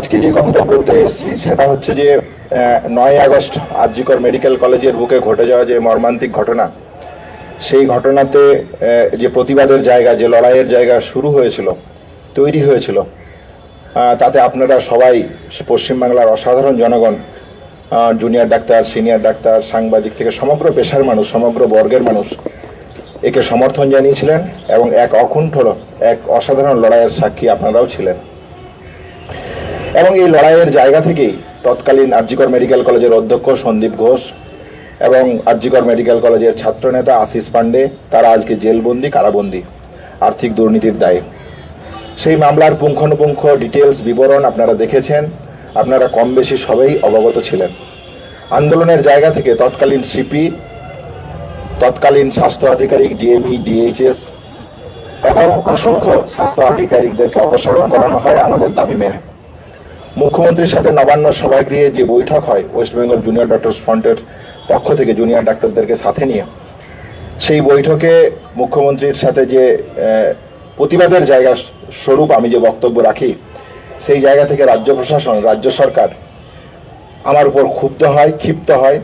আজকে যে কথাটা বলতে এসেছি সেটা হচ্ছে যে 9 আগস্ট আর.জি. কর মেডিকেল কলেজের বুকে ঘটে যাওয়া যে মর্মান্তিক ঘটনা, সেই ঘটনাতে যে প্রতিবাদের জায়গা, যে লড়াইয়ের জায়গা শুরু হয়েছিল, তৈরি হয়েছিল, তাতে আপনারা সবাই পশ্চিমবাংলার অসাধারণ জনগণ, জুনিয়র ডাক্তার, সিনিয়র ডাক্তার, সাংবাদিক থেকে সমগ্র পেশার মানুষ, সমগ্র বর্গের মানুষ একে সমর্থন জানিয়েছিলেন এবং এক অকুণ্ঠ, এক অসাধারণ লড়াইয়ের সাক্ষী আপনারাও ছিলেন। এবং এই লড়াইয়ের জায়গা থেকেই তৎকালীন আর.জি. কর মেডিকেল কলেজের অধ্যক্ষ সন্দীপ ঘোষ এবং আর.জি. কর মেডিকেল কলেজের ছাত্রনেতা আশিস পান্ডে তারা আজকে জেলবন্দি, কারাবন্দি আর্থিক দুর্নীতির দায়ে। সেই মামলার পুঙ্খানুপুঙ্খ ডিটেলস বিবরণ আপনারা দেখেছেন, আপনারা কম বেশি সবাই অবগত ছিলেন। আন্দোলনের জায়গা থেকে তৎকালীন সিপি, তৎকালীন স্বাস্থ্য আধিকারিক, ডিএমই, ডিএইচএস এবং অসংখ্য স্বাস্থ্য আধিকারিকদেরকে অপসারণ করানো হয় আমাদের দাবি মেনে। মুখ্যমন্ত্রীর সাথে নবান্ন সভাগৃহে যে বৈঠক হয় ওয়েস্ট বেঙ্গল জুনিয়র ডক্টরস ফ্রন্টের পক্ষ থেকে জুনিয়র ডাক্তারদেরকে সাথে নিয়ে, সেই বৈঠকে মুখ্যমন্ত্রীর সাথে যে প্রতিবাদের জায়গা স্বরূপ আমি যে বক্তব্য রাখি, সেই জায়গা থেকে রাজ্য প্রশাসন, রাজ্য সরকার আমার উপর ক্ষিপ্ত হয়।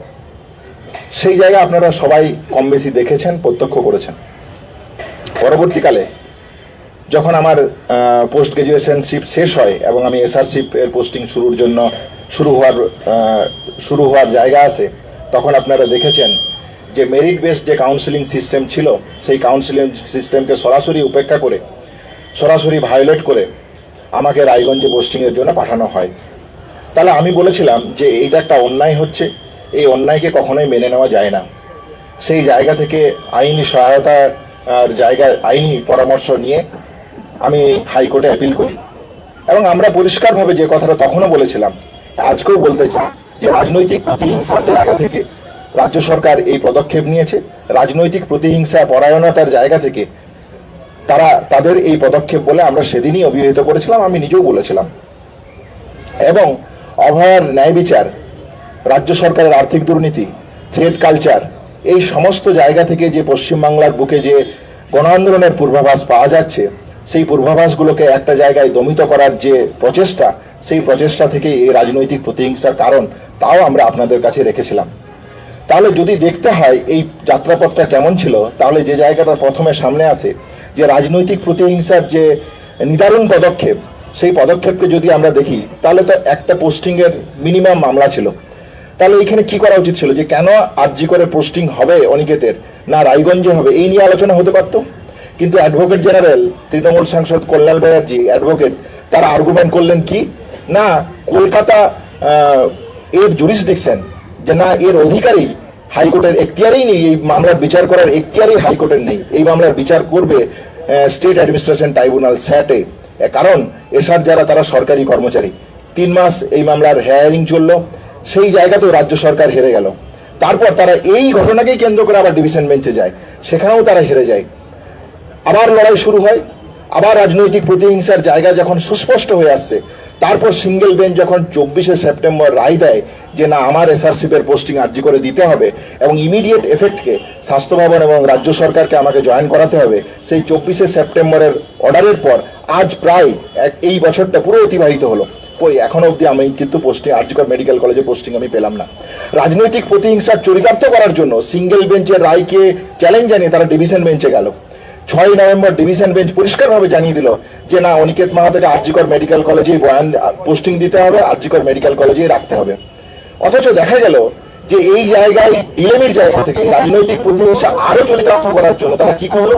সেই জায়গা আপনারা সবাই কম বেশি দেখেছেন, প্রত্যক্ষ করেছেন। পরবর্তীকালে যখন আমার পোস্ট গ্রাজুয়েশনশিপ শেষ হয় এবং আমি এসআরশিপ এর পোস্টিং শুরু হওয়ার জায়গা আছে, তখন আপনারা দেখেছেন যে মেরিট বেসড যে কাউন্সিলিং সিস্টেম ছিল, সেই কাউন্সিলিং সিস্টেমকে সরাসরি উপেক্ষা করে, সরাসরি ভায়োলেট করে আমাকে রায়গঞ্জে পোস্টিংয়ের জন্য পাঠানো হয়। তাহলে আমি বলেছিলাম যে এইটা একটা অন্যায় হচ্ছে, এই অন্যায়কে কখনোই মেনে নেওয়া যায় না। সেই জায়গা থেকে আইনি সহায়তার জায়গায় আইনি পরামর্শ নিয়ে আমি হাইকোর্টে অ্যাপিল করি এবং আমরা পরিষ্কারভাবে যে কথাটা তখনও বলেছিলাম, আজকেও বলতে চাই যে রাজনৈতিক প্রতিহিংসার জায়গা থেকে রাজ্য সরকার এই পদক্ষেপ নিয়েছে। রাজনৈতিক প্রতিহিংসা পরায়ণতার জায়গা থেকে তাদের এই পদক্ষেপ বলে আমরা সেদিনই অভিহিত করেছিলাম, আমি নিজেও বলেছিলাম। এবং অভয়ার ন্যায় বিচার, রাজ্য সরকারের আর্থিক দুর্নীতি, থ্রেড কালচার, এই সমস্ত জায়গা থেকে যে পশ্চিমবাংলার বুকে যে গণ আন্দোলনের পূর্বাভাস পাওয়া যাচ্ছে, সেই পূর্বাভাসগুলোকে একটা জায়গায় দমিত করার যে প্রচেষ্টা, সেই প্রচেষ্টা থেকে এই রাজনৈতিক প্রতিহিংসার কারণ, তাও আমরা আপনাদের কাছে রেখেছিলাম। তাহলে যদি দেখতে হয় এই যাত্রাপথটা কেমন ছিল, তাহলে যে জায়গাটা প্রথমে সামনে আসে যে রাজনৈতিক প্রতিহিংসার যে নিদারুণ পদক্ষেপ, সেই পদক্ষেপকে যদি আমরা দেখি, তাহলে তো একটা পোস্টিংয়ের মিনিমাম মামলা ছিল। তাহলে এখানে কি করা উচিত ছিল, যে কেন আর.জি. করে পোস্টিং হবে অনিকেতের, না রায়গঞ্জে হবে, এই নিয়ে আলোচনা হতে পারত। কিন্তু অ্যাডভোকেট জেনারেল, তৃণমূল সাংসদ কল্যাণ ব্যানার্জি অ্যাডভোকেট, তারা আর্গুমেন্ট করলেন কি, না কলকাতা এর জুরিসডিকশন, যে না এর অধিকারী হাইকোর্টের এখতিয়ারই নেই, এই মামলার বিচার করার এখতিয়ারই হাইকোর্টের নেই, এই মামলার বিচার করবে স্টেট অ্যাডমিনিস্ট্রেশন ট্রাইব্যুনাল, স্যাটে। কারণ এসআর যারা, তারা সরকারি কর্মচারী। 3 মাস এই মামলার হেয়ারিং চললো, সেই জায়গাতেও রাজ্য সরকার হেরে গেল। তারপর তারা এই ঘটনাকেই কেন্দ্র করে আবার ডিভিশন বেঞ্চে যায়, সেখানেও তারা হেরে যায়। আবার লড়াই শুরু হয়, আবার রাজনৈতিক প্রতিহিংসার জায়গা যখন সুস্পষ্ট হয়ে আসছে, তারপর সিঙ্গেল বেঞ্চ যখন 24শে সেপ্টেম্বর রায় দেয় যে না আমার এসআরশিপের পোস্টিং আর.জি. করে দিতে হবে এবং ইমিডিয়েট এফেক্টকে স্বাস্থ্য ভবন এবং রাজ্য সরকারকে আমাকে জয়েন করাতে হবে, সেই 24শে সেপ্টেম্বরের অর্ডারের পর আজ প্রায় এই বছরটা পুরো অতিবাহিত হলো, এখনো অব্দি আমি কিন্তু পোস্টিং আর.জি. কর মেডিকেল কলেজে পোস্টিং আমি পেলাম না। রাজনৈতিক প্রতিহিংসার চরিতার্থ করার জন্য সিঙ্গেল বেঞ্চের রায়কে চ্যালেঞ্জ জানিয়ে তারা ডিভিশন বেঞ্চে গেল। 6 নভেম্বর ডিভিশন বেঞ্চ পরিষ্কারভাবে জানিয়ে দিল যে না অনিকেত মাহাতোকে আর.জি. কর মেডিকেল কলেজেই পোস্টিং দিতে হবে, আর.জি. কর মেডিকেল কলেজেই রাখতে হবে। অথচ দেখা গেল যে এই জায়গায় ডিএমির জায়গা থেকে রাজনৈতিক প্রতিহিংসা আরো চরিতার্থ করার জন্য তারা কি করলো,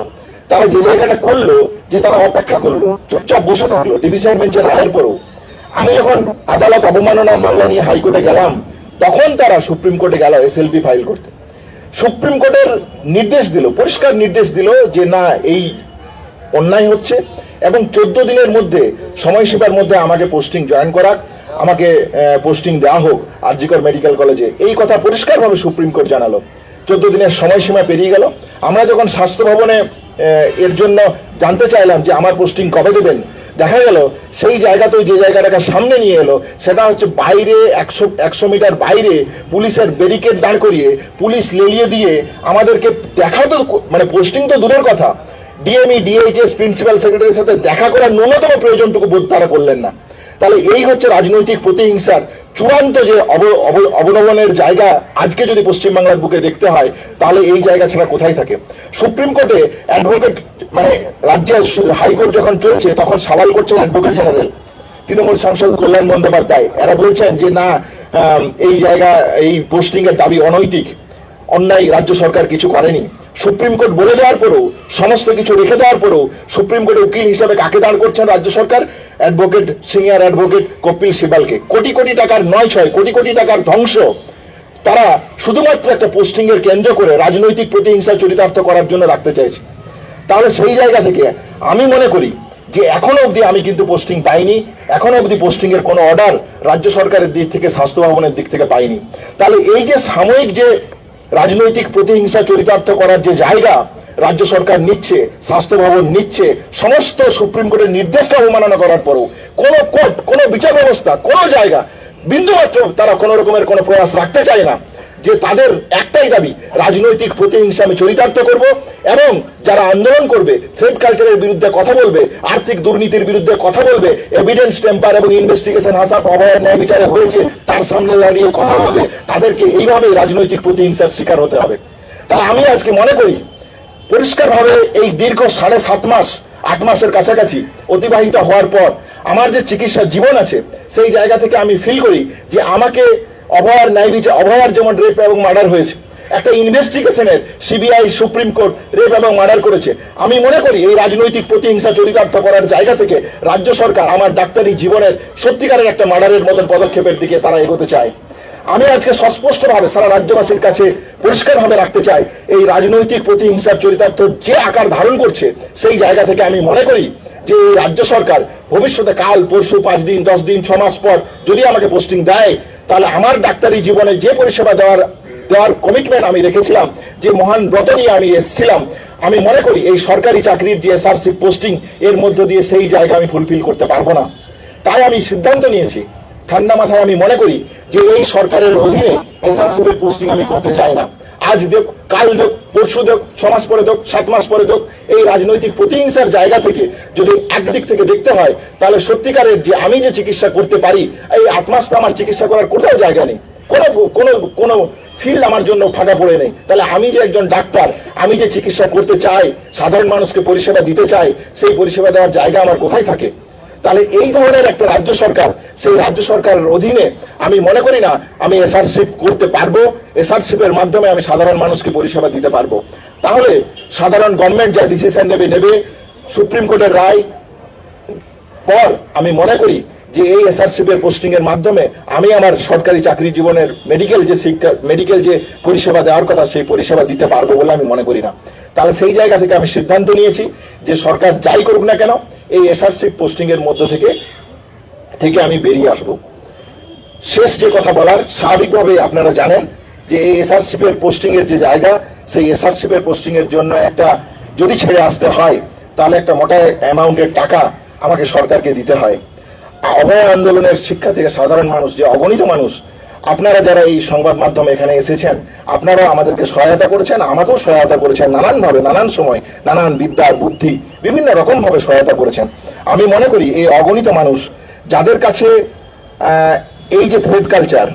তারা যে জায়গাটা করলো যে তারা অপেক্ষা করলো, চুপচাপ বসে থাকলো ডিভিশন বেঞ্চের রায়ের পরেও। আমি যখন আদালত অবমাননার মামলা নিয়ে হাইকোর্টে গেলাম, তখন তারা সুপ্রিম কোর্টে গেল এসএলপি ফাইল করতে। সুপ্রিম কোর্টের নির্দেশ দিল, পরিষ্কার নির্দেশ দিল যে না এই অন্যায় হচ্ছে এবং 14 দিনের মধ্যে, সময়সীমার মধ্যে আমাকে পোস্টিং জয়েন করাক, আমাকে পোস্টিং দেওয়া হোক আর.জি. কর মেডিকেল কলেজে, এই কথা পরিষ্কারভাবে সুপ্রিম কোর্ট জানালো। 14 দিনের সময়সীমা পেরিয়ে গেল। আমরা যখন স্বাস্থ্য ভবনে এর জন্য জানতে চাইলাম যে আমার পোস্টিং কবে দেবেন, দেখা গেল সেই জায়গাতেও যে জায়গাটাকে সামনে নিয়ে এলো, সেটা হচ্ছে বাইরে 100 মিটার বাইরে পুলিশের ব্যারিকেড দাঁড় করিয়ে, পুলিশ লেলিয়ে দিয়ে আমাদেরকে দেখাও তো, মানে পোস্টিং তো দূরের কথা, ডিএমই, ডিএইচএস, প্রিন্সিপাল সেক্রেটারির সাথে দেখা করার ন্যূনতম প্রয়োজনটুকু বোধ তারা করলেন না। তাহলে এই হচ্ছে রাজনৈতিক প্রতিহিংসার চূড়ান্ত যে অবনমনের জায়গা। আজকে যদি পশ্চিমবাংলার বুকে দেখতে হয় তাহলে এই জায়গা ছাড়া কোথায় থাকে? সুপ্রিম কোর্টে অ্যাডভোকেট মানে রাজ্যের হাইকোর্ট যখন চলছে তখন সওয়াল করছেন অ্যাডভোকেট জেনারেল তৃণমূল সাংসদ কল্যাণ বন্দ্যোপাধ্যায়। এরা বলছেন যে না, এই জায়গা এই পোস্টিং এর দাবি অনৈতিক, অন্যায়, রাজ্য সরকার কিছু করেনি। সুপ্রিম কোর্ট বলে দেওয়ার পরেও, সমস্ত কিছু রেখে দেওয়ার পরেও সুপ্রিম কোর্টে উকিল হিসাবে কাকে দাঁড় করছেন রাজ্য সরকার? অ্যাডভোকেট, সিনিয়র অ্যাডভোকেট কপিল সিবালকে। কোটি কোটি টাকার নয় ছয় কোটি কোটি টাকার ধ্বংস তারা শুধুমাত্র একটা পোস্টিং এর কেন্দ্র করে রাজনৈতিক প্রতিহিংসা চরিতার্থ করার জন্য রাখতে চাইছে। তাহলে সেই জায়গা থেকে আমি মনে করি যে এখনো অবধি আমি কিন্তু পোস্টিং পাইনি, এখনো অবধি পোস্টিং এর কোনো অর্ডার রাজ্য সরকারের দিক থেকে, স্বাস্থ্য ভবনের দিক থেকে পাইনি। তাহলে এই যে সাময়িক যে রাজনৈতিক প্রতিহিংসা চরিতার্থ করার যে জায়গা রাজ্য সরকার নিচ্ছে, স্বাস্থ্য ভবন নিচ্ছে, সমস্ত সুপ্রিম কোর্টের নির্দেশকে অবমাননা করার পরও কোনো কোর্ট, কোনো বিচার ব্যবস্থা, কোনো জায়গা বিন্দুমাত্র তারা কোনো রকমের কোনো প্রয়াস রাখতে চায় না যে তাদের একটাই দাবি, রাজনৈতিক প্রতিহিংসা আমি চরিতার্থ করব এবং যারা আন্দোলন করবে, থ্রেড কালচারের বিরুদ্ধে কথা বলবে, আর্থিক দুর্নীতির বিরুদ্ধে কথা বলবে, এভিডেন্স টেম্পার এবং ইনভেস্টিগেশন হাসাপ অভয়ের ন্যায় বিচারে হয়েছে তার সামনে দাঁড়িয়ে কথা বলবে, তাদেরকে এইভাবে রাজনৈতিক প্রতিহিংসার শিকার হতে হবে। তাই আমি আজকে মনে করি পরিষ্কারভাবে এই দীর্ঘ 7.5 মাস 8 মাসের কাছাকাছি অতিবাহিত হওয়ার পর আমার যে চিকিৎসার জীবন আছে সেই জায়গা থেকে আমি ফিল করি যে আমাকে অভয়ার ন্যায় বিচার, অভয়ার যেমন রেপ এবং মার্ডার হয়েছে, একটা ইনভেস্টিগেশনের সিবিআই, সুপ্রিম কোর্ট রেপ এবং মার্ডার করেছে। আমি মনে করি এই রাজনৈতিক প্রতিহিংসা চরিতার্থ করার জায়গা থেকে রাজ্য সরকার আমার ডাক্তারি জীবনের সত্যিকারের একটা মার্ডারের মতন পদক্ষেপের দিকে তারা এগোতে চায়। আমি আজকে সস্পষ্টভাবে সারা রাজ্যবাসীর কাছে পরিষ্কারভাবে রাখতে চাই, এই রাজনৈতিক প্রতিহিংসার চরিতার্থ যে আকার ধারণ করছে সেই জায়গা থেকে আমি মনে করি যে রাজ্য সরকার ভবিষ্যতে কাল, পরশু, 5 দিন, 10 দিন, 6 মাস পর যদি আমাকে পোস্টিং দেয় তাহলে আমার ডাক্তারি জীবনে যে পরিষেবা দেওয়ার কমিটমেন্ট আমি রেখেছিলাম, যে মহান ব্রত নিয়ে আমি এসেছিলাম, আমি মনে করি এই সরকারি চাকরির যে এসআরসি পোস্টিং এর মধ্য দিয়ে সেই জায়গা আমি ফুলফিল করতে পারবো না। তাই আমি সিদ্ধান্ত নিয়েছি, ঠান্ডা মাথায় আমি মনে করি যে এই সরকারের অধীনে এসআরসি পোস্টিং আমি করতে চাই না। আজ দেখ, কাল দেখ, পরশু দেখ, 6 মাস পরে দেখ, 7 মাস পরে দেখ, এই রাজনৈতিক প্রতিহিংসার জায়গা থেকে যদি একদিক থেকে দেখতে হয় তাহলে সত্যিকারের যে আমি যে চিকিৎসা করতে পারি, এই 8 মাস তো আমার চিকিৎসা করার কোথাও জায়গা নেই, কোনো ফিল্ড আমার জন্য ফাঁকা পড়ে নেই। তাহলে আমি যে একজন ডাক্তার, আমি যে চিকিৎসা করতে চাই, সাধারণ মানুষকে পরিষেবা দিতে চাই, সেই পরিষেবা দেওয়ার জায়গা আমার কোথায় থাকে? তাহলে এই ধরনের একটা রাজ্য সরকার, সেই রাজ্য সরকারের অধীনে আমি মনে করি না আমি এসআরশিপ করতে পারবো, এসআরশিপের মাধ্যমে আমি সাধারণ মানুষকে পরিষেবা দিতে পারবো। তাহলে সাধারণ গভর্নমেন্ট যা ডিসিশন নেবে সুপ্রিম কোর্টের রায় পর আমি মনে করি যে এই এসআরশিপের পোস্টিং এর মাধ্যমে আমি আমার সরকারি চাকরি জীবনের মেডিকেল যে পরিষেবা দেওয়ার কথা সেই পরিষেবা দিতে পারবো বলে আমি মনে করি না। তাহলে সেই জায়গা থেকে আমি সিদ্ধান্ত নিয়েছি যে সরকার যাই করুক না কেন এই এসআরশিপ পোস্টিং এর মধ্য থেকে আমি বেরিয়ে আসব। শেষ যে কথা বলার, স্বাভাবিকভাবে আপনারা জানেন যে এই এসআরশিপের পোস্টিং এর যে জায়গা, সেই এসআরশিপের পোস্টিং এর জন্য একটা যদি ছেড়ে আসতে হয় তাহলে একটা মোটা অ্যামাউন্টের টাকা আমাকে সরকারকে দিতে হয়। অভয় আন্দোলনের শিক্ষা থেকে সাধারণ মানুষ, যে অগণিত মানুষ, আপনারা যারা এই সংবাদ মাধ্যমে এখানে এসেছেন, আপনারা আমাদেরকে সহায়তা করেছেন, আমাকেও সহায়তা করেছেন নানানভাবে, নানান সময়, নানান বিদ্যা বুদ্ধি বিভিন্ন রকম ভাবে সহায়তা করেছেন। আমি মনে করি এই অগণিত মানুষ যাদের কাছে এই যে থ্রেড কালচার,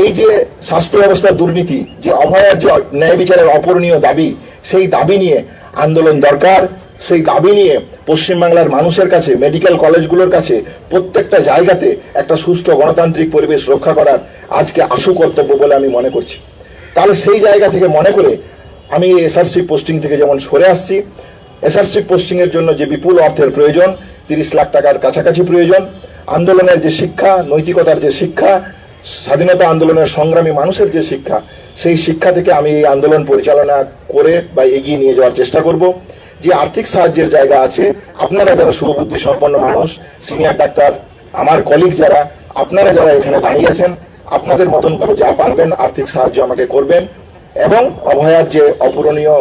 এই যে স্বাস্থ্য ব্যবস্থার দুর্নীতি, যে অভয়ার যে ন্যায় বিচারের অপূরণীয় দাবি, সেই দাবি নিয়ে আন্দোলন দরকার। সেই দাবি নিয়ে পশ্চিমবাংলার মানুষের কাছে, মেডিকেল কলেজগুলোর কাছে, প্রত্যেকটা জায়গাতে একটা সুষ্ঠু গণতান্ত্রিক পরিবেশ রক্ষা করার আজকে আশু কর্তব্য বলে আমি মনে করছি। তাহলে সেই জায়গা থেকে মনে করে আমি এসআরসি পোস্টিং থেকে যেমন সরে আসছি, এসআরসি পোস্টিং এর জন্য যে বিপুল অর্থের প্রয়োজন, 30 লাখ টাকার কাছাকাছি প্রয়োজন, আন্দোলনের যে শিক্ষা, নৈতিকতার যে শিক্ষা, স্বাধীনতা আন্দোলনের সংগ্রামী মানুষের যে শিক্ষা, সেই শিক্ষা থেকে আমি এই আন্দোলন পরিচালনা করে বা এগিয়ে নিয়ে যাওয়ার চেষ্টা করব। যে আর্থিক সাহায্যের জায়গা আছে, আপনারা যারা শুভবুদ্ধি সম্পন্ন মানুষ, সিনিয়র ডাক্তার, আমার কলিগ যারা, আপনারা যারা এখানে দাঁড়িয়েছেন, আপনাদের মতন করে যা পারবেন আর্থিক সাহায্য আমাকে করবেন এবং অভয়ার যে অপূরণীয়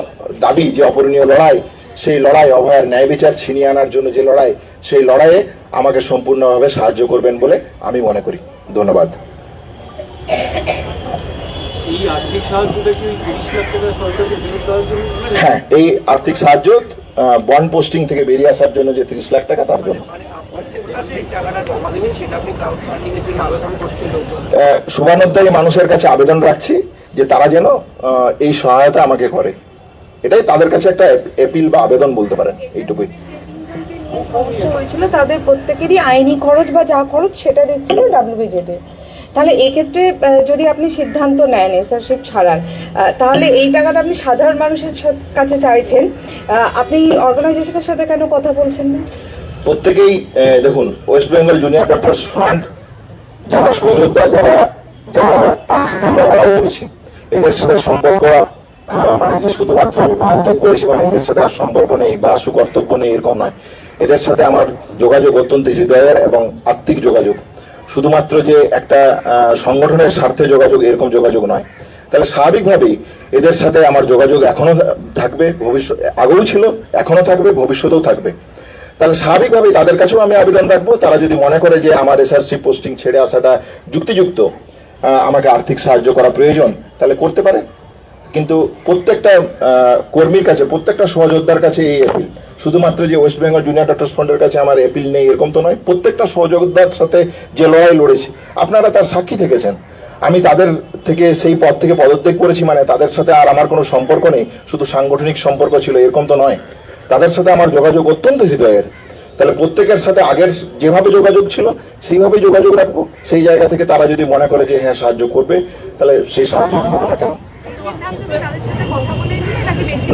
দাবি, যে অপূরণীয় লড়াই, সেই লড়াই, অভয়ার ন্যায় বিচার ছিনিয়ে আনার জন্য যে লড়াই, সেই লড়াইয়ে আমাকে সম্পূর্ণভাবে সাহায্য করবেন বলে আমি মনে করি। ধন্যবাদ। হ্যাঁ, এই আর্থিক সাহায্য বন্ড পোস্টিং থেকে বেরিয়ে আসার জন্য যে 30 লাখ টাকা, তার জন্য। শুভানুধ্যায়ী মানুষের কাছে আবেদন রাখছি যে তারা যেন এই সহায়তা আমাকে করে, এটাই তাদের কাছে একটা অ্যাপিল বা আবেদন বলতে পারেন, এইটুকুই। হয়েছিল তাদের প্রত্যেকেরই আইনি খরচ বা যা খরচ সেটা দিচ্ছিল WBZ। তাহলে এক্ষেত্রে যদি আপনি সিদ্ধান্ত নেন এসআরশিপ ছাড়ার, তাহলে এই টাকাটা আপনি সাধারণ মানুষের কাছে চাইছেন, আপনি অর্গানাইজেশনের সাথে কেন কথা বলছেন না? প্রত্যেকেই দেখুন, West Bengal junior doctors fund যারা সহযোদ্ধা, যারা এদের সাথে সম্পর্ক শুধুমাত্র এদের সাথে আর সম্পর্ক নেই বা সুকর্তব্য নেই এরকম নয়। এদের সাথে আমার যোগাযোগ অত্যন্ত হৃদয়ের এবং আত্মিক যোগাযোগ, শুধুমাত্র যে একটা সংগঠনের স্বার্থে যোগাযোগ এরকম যোগাযোগ নয়। তাহলে স্বাভাবিকভাবেই এদের সাথে আমার যোগাযোগ এখনো থাকবে, ভবিষ্যৎ আগেও ছিল, এখনো থাকবে, ভবিষ্যতেও থাকবে। তাহলে স্বাভাবিকভাবেই তাদের কাছেও আমি আবেদন রাখবো, তারা যদি মনে করে যে আমার এসআরসি পোস্টিং ছেড়ে আসাটা যুক্তিযুক্ত, আমাকে আর্থিক সাহায্য করা প্রয়োজন, তাহলে করতে পারে। কিন্তু প্রত্যেকটা কর্মীর কাছে, প্রত্যেকটা সহযোদ্ধার কাছে এই অ্যাপিল, শুধুমাত্র যে ওয়েস্ট বেঙ্গল জুনিয়র ডক্টরস ফান্ডের কাছে আমার অ্যাপিল নেই এরকম তো নয়। প্রত্যেকটা সহযোদ্ধার সাথে যে লড়াই লড়েছি, আপনারা তার সাক্ষী থেকেছেন। আমি তাদের থেকে সেই পদ থেকে পদত্যাগ করেছি, মানে তাদের সাথে আর আমার কোনো সম্পর্ক নেই, শুধু সাংগঠনিক সম্পর্ক ছিল এরকম তো নয়। তাদের সাথে আমার যোগাযোগ অত্যন্ত হৃদয়ের। তাহলে প্রত্যেকের সাথে আগের যেভাবে যোগাযোগ ছিল সেইভাবেই যোগাযোগ রাখবো। সেই জায়গা থেকে তারা যদি মনে করে যে হ্যাঁ সাহায্য করবে, তাহলে সেই সাহায্য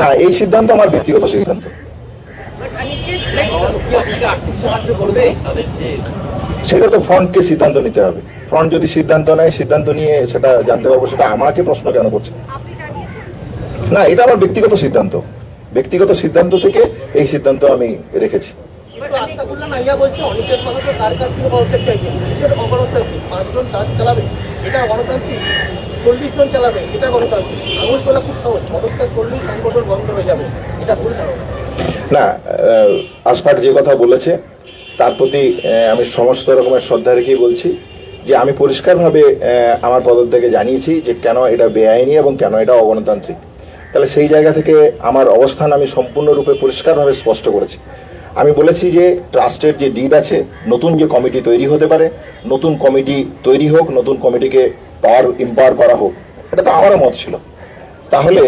না, এই সিদ্ধান্ত আমার ব্যক্তিগত সিদ্ধান্ত। সেটা তো ফ্রন্টকে সিদ্ধান্ত নিতে হবে। ফ্রন্ট যদি সিদ্ধান্ত নেয়, সিদ্ধান্ত নিয়ে সেটা জানতে পারবো। সেটা আমাকে প্রশ্ন কেন করছে? না, এটা আমার ব্যক্তিগত সিদ্ধান্ত। ব্যক্তিগত সিদ্ধান্ত থেকে এই সিদ্ধান্ত আমি রেখেছি। না, আসফাক যে কথা বলেছে তার প্রতি আমি সমস্ত রকমের শ্রদ্ধা রেখেই বলছি যে আমি পরিষ্কারভাবে আমার পদত্যাগে জানিয়েছি যে কেন এটা বেআইনি এবং কেন এটা অগণতান্ত্রিক। তাহলে সেই জায়গা থেকে আমার অবস্থান আমি সম্পূর্ণরূপে পরিষ্কারভাবে স্পষ্ট করেছি। আমি বলেছি যে ট্রাস্টের যে ডিড আছে, নতুন যে কমিটি তৈরি হতে পারে, নতুন কমিটি তৈরি হোক, নতুন কমিটিকে ইম্পাওয়ার করা হোক, এটা তো আমারও মত ছিল। তাহলে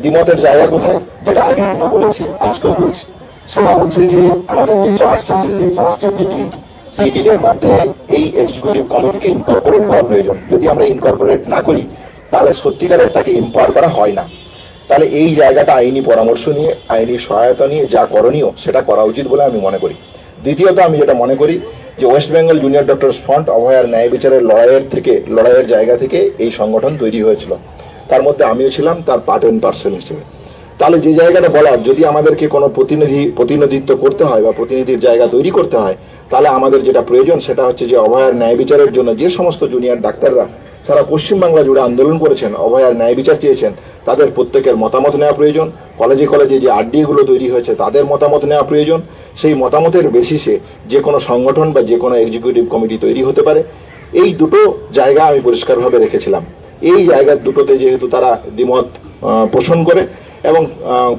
দ্বিমতের জায়গা কোথায়? যেটা আগে বলেছি, আজকেও বলেছি, সেটা হচ্ছে যে আমাদের যে ট্রাস্ট আছে সেই ট্রাস্টের যে ডিড, সেই ডিডের মধ্যে এই এক্সিকিউটিভ কমিটিকে ইনকর্পোরেট করা প্রয়োজন। যদি আমরা ইনকর্পোরেট না করি তাহলে সত্যিকারের তাকে ইম্পাওয়ার করা হয় না। তাহলে এই জায়গাটা আইনি পরামর্শ নিয়ে, আইনি সহায়তা নিয়ে যা করণীয় সেটা করা উচিত বলে আমি মনে করি। দ্বিতীয়ত, আমি যেটা মনে করি যে West Bengal junior doctors fund অভয়ার ন্যায় বিচারের লড়াইয়ের জায়গা থেকে এই সংগঠন তৈরি হয়েছিল। তার মধ্যে আমিও ছিলাম তার পার্ট অ্যান্ড পার্সন হিসেবে। তাহলে যে জায়গাটা বলার, যদি আমাদেরকে কোনো প্রতিনিধিত্ব করতে হয় বা প্রতিনিধির জায়গা তৈরি করতে হয়, তাহলে আমাদের যেটা প্রয়োজন সেটা হচ্ছে যে অভয়ার ন্যায় বিচারের জন্য যে সমস্ত জুনিয়র ডাক্তাররা সারা পশ্চিমবাংলা জুড়ে আন্দোলন করেছেন, অভয়ার ন্যায় বিচার চেয়েছেন, তাদের প্রত্যেকের মতামত নেওয়া প্রয়োজন। কলেজে কলেজে যে আরডিগুলো তৈরি হয়েছে তাদের মতামত নেওয়া প্রয়োজন। সেই মতামতের বেসিসে যে কোনো সংগঠন বা যে কোনো এক্সিকিউটিভ কমিটি তৈরি হতে পারে। এই দুটো জায়গা আমি পরিষ্কারভাবে রেখেছিলাম। এই জায়গা দুটোতে যেহেতু তারা দ্বিমত পোষণ করে এবং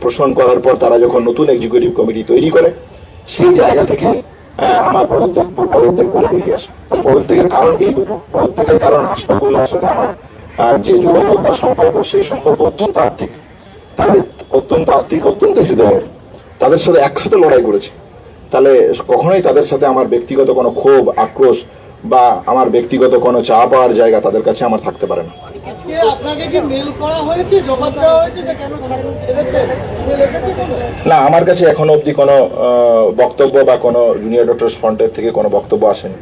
পোষণ করার পর তারা যখন নতুন এক্সিকিউটিভ কমিটি তৈরি করে, সেই জায়গা থেকে আমার পদত্যাগ করে বেরিয়ে আসে। পদত্যাগের কারণ এই দুটো। পদত্যাগের কারণ হাসপাতালের সাথে আমার যে যোগাযোগ বা সম্পর্ক, সেই সম্পর্ক অত্যন্ত আর্থিক। তাদের অত্যন্ত আর্থিক, অত্যন্ত হৃদয়ের। তাদের সাথে একসাথে লড়াই করেছে। তাহলে কখনোই তাদের সাথে আমার ব্যক্তিগত কোনো ক্ষোভ, আক্রোশ বা আমার ব্যক্তিগত কোনো চা পাওয়ার জায়গা তাদের কাছে আমার থাকতে পারে না। না, আমার কাছে এখনো অব্দি কোনো বক্তব্য বা কোনো জুনিয়র ডক্টরস ফ্রন্টের থেকে কোনো বক্তব্য আসেনি।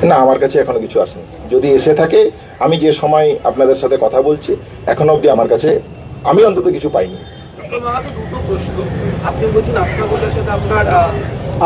না, আমার কাছে এখনো কিছু আসেনি। যদি এসে থাকে, আমি যে সময় আপনাদের সাথে কথা বলছি, এখনো অব্দি আমার কাছে আমি অন্তত কিছু পাইনি। দুটো প্রশ্ন। আপনি বলছেন আসফাকুল্লাহর সাথে আপনার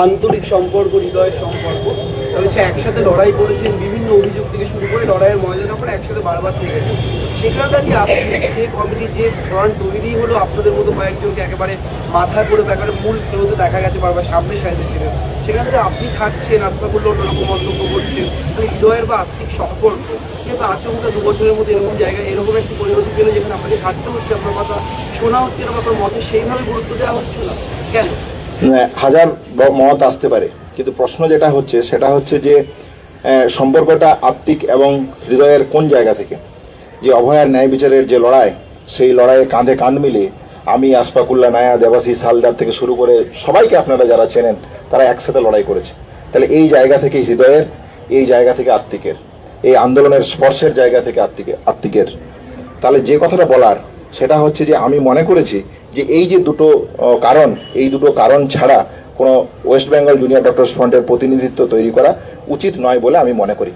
আন্তরিক সম্পর্ক, হৃদয়ের সম্পর্ক, তবে সে একসাথে লড়াই করেছেন, বিভিন্ন অভিযোগ থেকে শুরু করে লড়াইয়ের ময়দানে আপনারা একসাথে বারবার থেকেছেন। সেখানে দাঁড়িয়ে আপনি যে কমিটি, যে ফ্রন্ট তৈরি হলো, আপনাদের মতো কয়েকজনকে একেবারে মাথায় করে একেবারে মূল স্রোতে দেখা গেছে বারবার সামনে সাইডে ছিলেন, সেখানে আপনি ছাড়ছেন, আসফাকুল্লাহ অন্যরকম মন্তব্য করছেন, হৃদয়ের বা আর্থিক সম্পর্ক কিন্তু আচমকা 2 বছরের মধ্যে এরকম জায়গায় এরকম একটি পরিণতি পেলে যেখানে আপনাকে ছাড়তে হচ্ছে, আপনার কথা শোনা হচ্ছে না, আপনার মতে সেইভাবে গুরুত্ব দেওয়া হচ্ছে না, কেন? হাজার মত আসতে পারে, কিন্তু প্রশ্ন যেটা হচ্ছে সেটা হচ্ছে যে সম্পর্কটা আত্মিক এবং হৃদয়ের কোন জায়গা থেকে। যে অভয়ার ন্যায় বিচারের যে লড়াই, সেই লড়াইয়ে কাঁধে কাঁধ মিলিয়ে আমি, আশফাকুল্লাহ নায়া, দেবাশিস হালদার থেকে শুরু করে সবাইকে আপনারা যারা চেনেন তারা একসাথে লড়াই করেছে। তাহলে এই জায়গা থেকে হৃদয়ের, এই জায়গা থেকে আত্মিকের, এই আন্দোলনের স্পর্শের জায়গা থেকে আত্মিকের, তাহলে যে কথাটা বলার সেটা হচ্ছে যে আমি মনে করেছি যে এই যে দুটো কারণ, এই দুটো কারণ ছাড়া কোনো ওয়েস্ট বেঙ্গল জুনিয়র ডক্টরস ফ্রন্টের প্রতিনিধিত্ব তৈরি করা উচিত নয় বলে আমি মনে করি।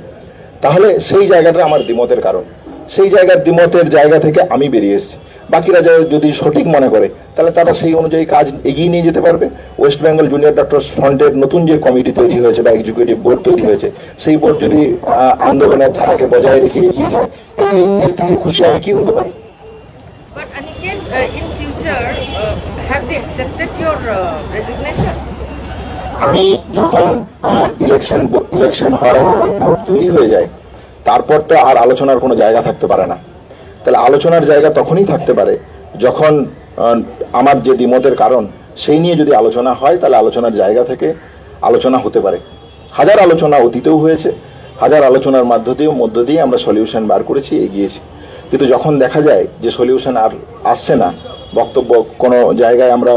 তাহলে সেই জায়গাটা আমার দ্বিমতের কারণ, সেই দ্বিমতের জায়গা থেকে আমি বেরিয়ে এসেছি। বাকিরা যদি সঠিক মনে করে তাহলে তারা সেই অনুযায়ী কাজ এগিয়ে নিয়ে যেতে পারবে। ওয়েস্ট বেঙ্গল জুনিয়র ডক্টরস ফ্রন্টের নতুন যে কমিটি তৈরি হয়েছে বা এক্সিকিউটিভ বোর্ড তৈরি হয়েছে, সেই বোর্ড যদি আন্দোলনের ধারাকে বজায় রেখে এগিয়ে যায়, এর থেকে খুশি আমি কি হতে পারি। But Aniket, in future, have they accepted your resignation? আমি যখন ইলেকশন হয়, ভোট তৈরি হয়ে যায়, তারপর তো আর আলোচনার কোনো জায়গা থাকতে পারে না। তাহলে আলোচনার জায়গা তখনই থাকতে পারে যখন আমার যে দ্বিমতের কারণ সেই নিয়ে যদি আলোচনা হয়, তাহলে আলোচনার জায়গা থেকে আলোচনা হতে পারে। হাজার আলোচনা অতীতেও হয়েছে, হাজার আলোচনার মধ্য দিয়ে আমরা সলিউশন বার করেছি, এগিয়েছি। কিন্তু যখন দেখা যায় যে সলিউশন আর আসছে না, বক্তব্য কোনো জায়গায় আমরা